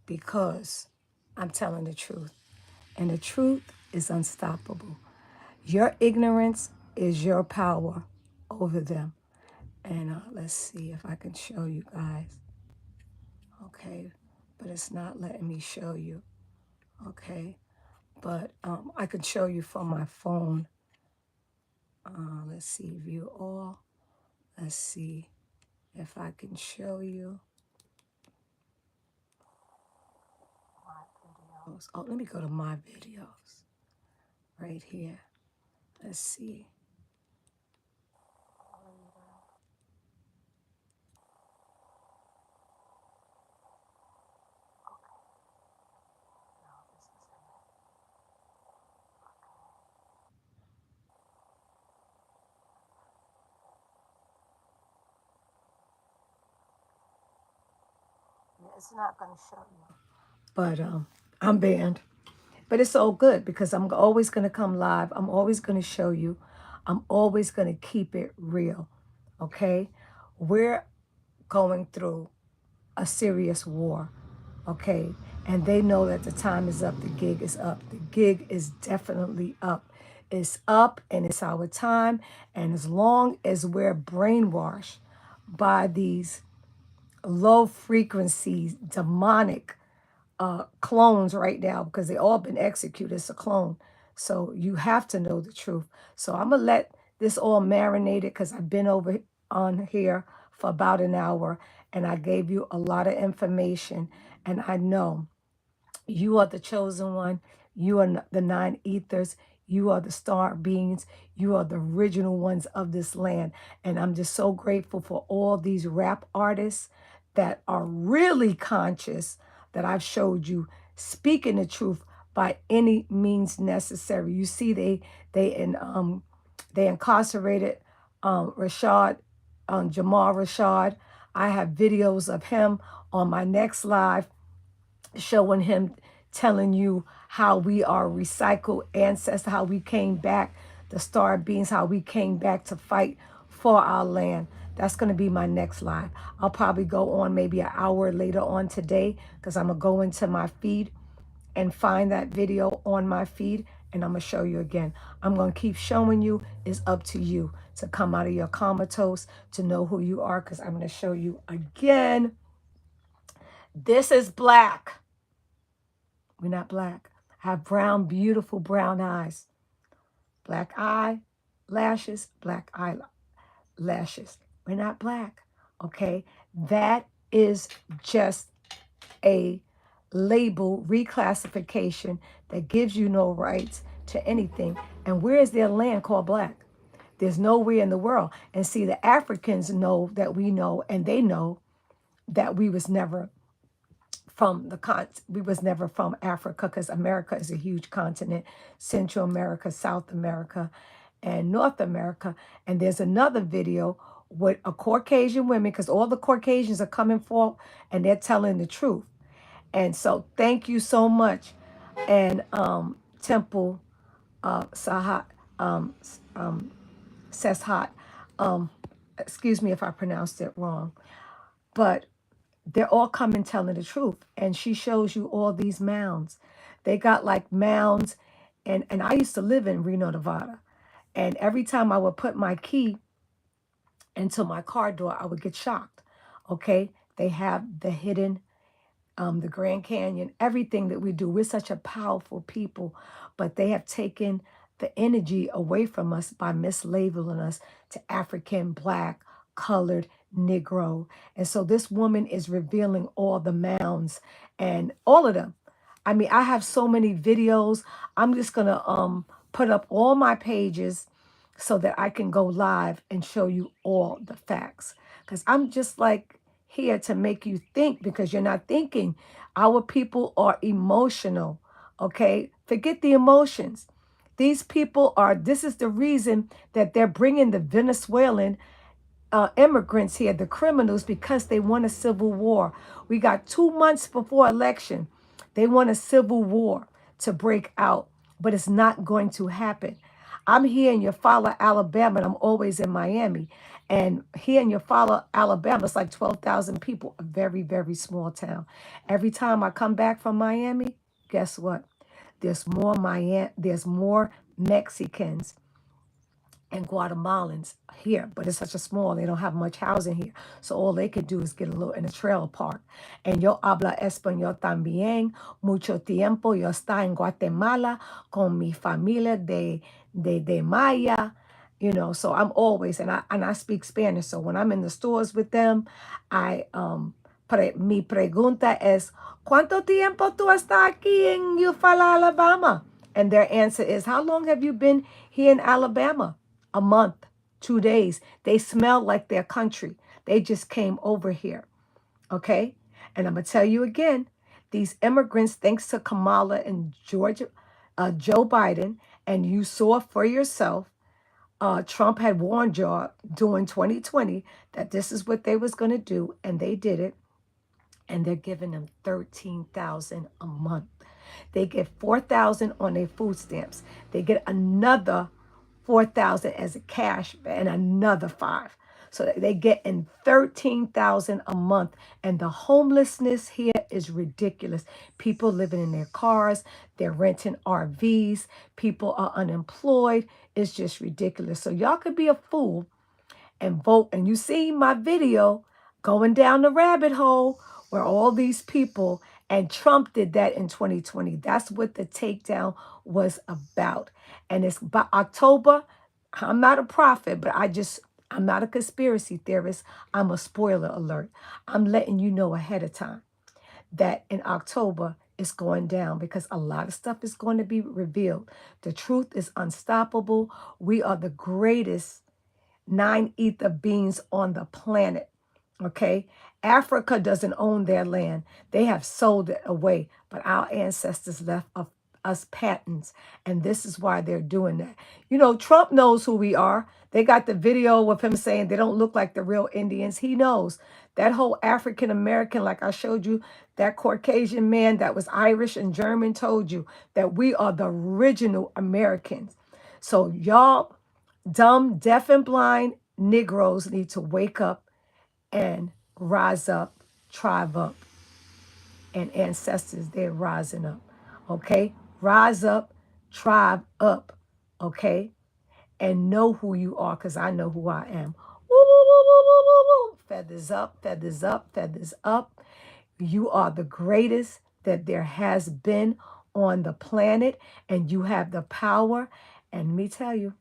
because I'm telling the truth. And the truth is unstoppable. Your ignorance is your power over them. And let's see if I can show you guys. Okay, but it's not letting me show you. Okay, but I can show you from my phone. Let's see, view all. Let's see if I can show you my videos. Oh, let me go to my videos right here. Let's see. It's not going to show you. But I'm banned. But it's all good because I'm always going to come live. I'm always going to show you. I'm always going to keep it real. Okay? We're going through a serious war. Okay? And they know that the time is up. The gig is up. The gig is definitely up. It's up and it's our time. And as long as we're brainwashed by these low frequencies, demonic clones right now, because they all been executed. It's a clone. So you have to know the truth. So I'm going to let this all marinate it, because I've been over on here for about an hour and I gave you a lot of information. And I know you are the chosen one. You are the nine ethers. You are the star beings. You are the original ones of this land. And I'm just so grateful for all these rap artists that are really conscious, that I've showed you speaking the truth by any means necessary. You see, they incarcerated Rashad, Jamal Rashad. I have videos of him on my next live, showing him, telling you how we are recycled ancestors, how we came back, the star beings, how we came back to fight for our land. That's going to be my next live. I'll probably go on maybe an hour later on today, because I'm going to go into my feed and find that video on my feed, and I'm going to show you again. I'm going to keep showing you. It's up to you to come out of your comatose, to know who you are, because I'm going to show you again. This is black. We're not black. I have brown, beautiful brown eyes. Black eye lashes, black eye lashes. We're not black, okay? That is just a label reclassification that gives you no rights to anything. And where is their land called black? There's nowhere in the world. And see, the Africans know that we know, and they know that we was never we was never from Africa, because America is a huge continent. Central America, South America, and North America. And there's another video with a Caucasian woman, because all the Caucasians are coming forth and they're telling the truth. And so thank you so much. And Temple Sahat, Seshat, excuse me if I pronounced it wrong, but they're all coming telling the truth. And she shows you all these mounds. They got like mounds. And I used to live in Reno, Nevada. And every time I would put my key into my car door, I would get shocked. Okay? They have the hidden, the Grand Canyon, everything that we do. We're such a powerful people, but they have taken the energy away from us by mislabeling us to African, black, colored, Negro. And so this woman is revealing all the mounds and all of them. I mean, I have so many videos. I'm just gonna put up all my pages so that I can go live and show you all the facts. Because I'm just like here to make you think, because you're not thinking. Our people are emotional. Okay, forget the emotions. These people are, this is the reason that they're bringing the Venezuelan immigrants here, the criminals, because they want a civil war. We got 2 months before election. They want a civil war to break out, but it's not going to happen. I'm here in Eufaula, Alabama, and I'm always in Miami. And here in Eufaula, Alabama, it's like 12,000 people, a very, very small town. Every time I come back from Miami, guess what? There's more Mexicans and Guatemalans here, but it's such a small, they don't have much housing here. So all they could do is get a little in a trailer park. And yo habla español también. Mucho tiempo yo está en Guatemala con mi familia de Maya. You know, so I'm always, and I speak Spanish. So when I'm in the stores with them, mi pregunta es, ¿cuánto tiempo tú estás aquí en Eufaula, Alabama? And their answer is, how long have you been here in Alabama? A month, 2 days. They smell like their country. They just came over here. Okay? And I'm going to tell you again, these immigrants, thanks to Kamala and Joe Biden, and you saw for yourself, Trump had warned y'all during 2020 that this is what they was going to do, and they did it. And they're giving them $13,000 a month. They get $4,000 on their food stamps. They get another $4,000 as a cash and another $5,000. So they get in $13,000 a month. And the homelessness here is ridiculous. People living in their cars, they're renting RVs, people are unemployed. It's just ridiculous. So y'all could be a fool and vote. And you see my video going down the rabbit hole where all these people, and Trump did that in 2020. That's what the takedown was about. And it's by October. I'm not a prophet, but I'm not a conspiracy theorist. I'm a spoiler alert. I'm letting you know ahead of time that in October it's going down, because a lot of stuff is going to be revealed. The truth is unstoppable. We are the greatest 9 ether beings on the planet. Okay? Africa doesn't own their land. They have sold it away, but our ancestors left us patents, and this is why they're doing that. You know, Trump knows who we are. They got the video of him saying they don't look like the real Indians. He knows. That whole African American, like I showed you, that Caucasian man that was Irish and German told you that we are the original Americans. So y'all dumb, deaf, and blind Negroes need to wake up and rise up, tribe up, and ancestors, they're rising up. Okay? Rise up, tribe up. Okay? And know who you are, because I know who I am. Woo, woo, woo, woo, woo, woo, woo. Feathers up, feathers up, feathers up. You are the greatest that there has been on the planet, and you have the power. And let me tell you,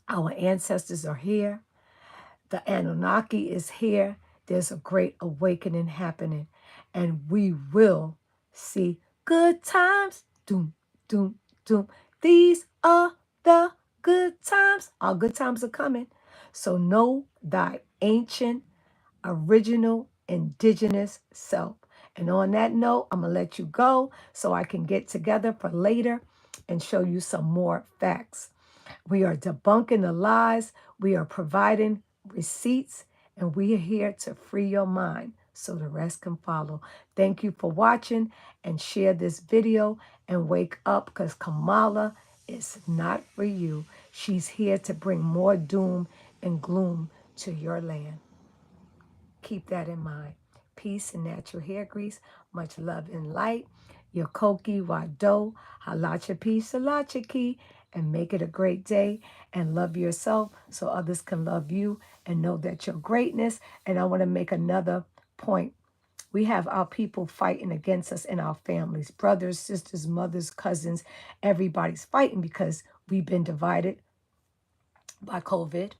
our ancestors are here. The Anunnaki is here. There's a great awakening happening. And we will see good times. Doom, doom, doom. These are the good times. Our good times are coming. So know thy ancient, original, indigenous self. And on that note, I'm going to let you go so I can get together for later and show you some more facts. We are debunking the lies. We are providing receipts, and we are here to free your mind so the rest can follow. Thank you for watching, and share this video and wake up, because Kamala is not for you. She's here to bring more doom and gloom to your land. Keep that in mind. Peace and natural hair grease. Much love and light. Yokoki Wado. Halacha peace, halacha ki. And make it a great day. And love yourself so others can love you. And know that your greatness. And I want to make another point. We have our people fighting against us in our families. Brothers, sisters, mothers, cousins. Everybody's fighting because we've been divided by COVID,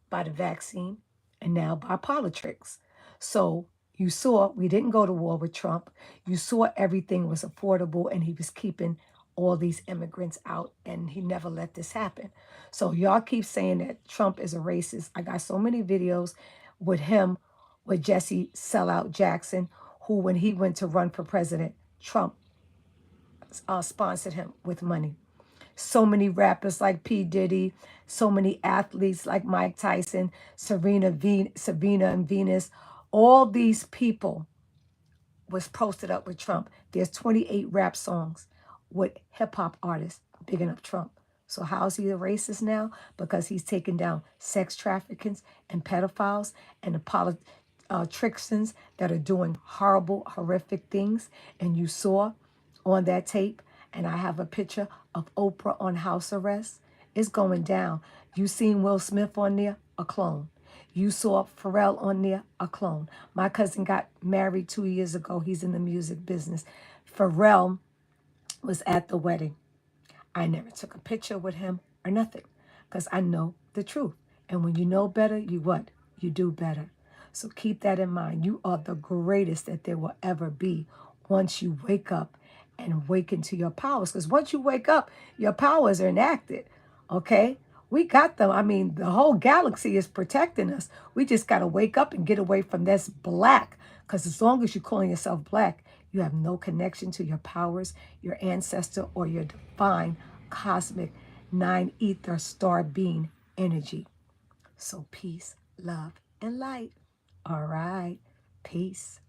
by the vaccine, and now by politics. So You saw we didn't go to war with Trump. You saw everything was affordable and he was keeping all these immigrants out and he never let this happen. So y'all keep saying that Trump is a racist. I got so many videos with him, with Jesse Sellout Jackson, who when he went to run for president, Trump sponsored him with money. So many rappers like P. Diddy, so many athletes like Mike Tyson, Serena and Venus, all these people was posted up with Trump. There's 28 rap songs with hip hop artists bigging up Trump. So how's he a racist now? Because he's taken down sex traffickers and pedophiles and the tricksons that are doing horrible, horrific things. And you saw on that tape, and I have a picture of Oprah on house arrest. It's going down. You seen Will Smith on there? A clone. You saw Pharrell on there, a clone. My cousin got married 2 years ago. He's in the music business. Pharrell was at the wedding. I never took a picture with him or nothing because I know the truth. And when you know better, you what? You do better. So keep that in mind. You are the greatest that there will ever be once you wake up and awaken to your powers. Because once you wake up, your powers are enacted. Okay? We got them. I mean, the whole galaxy is protecting us. We just got to wake up and get away from this black. Because as long as you're calling yourself black, you have no connection to your powers, your ancestor, or your divine, cosmic, nine ether star being energy. So peace, love, and light. All right. Peace.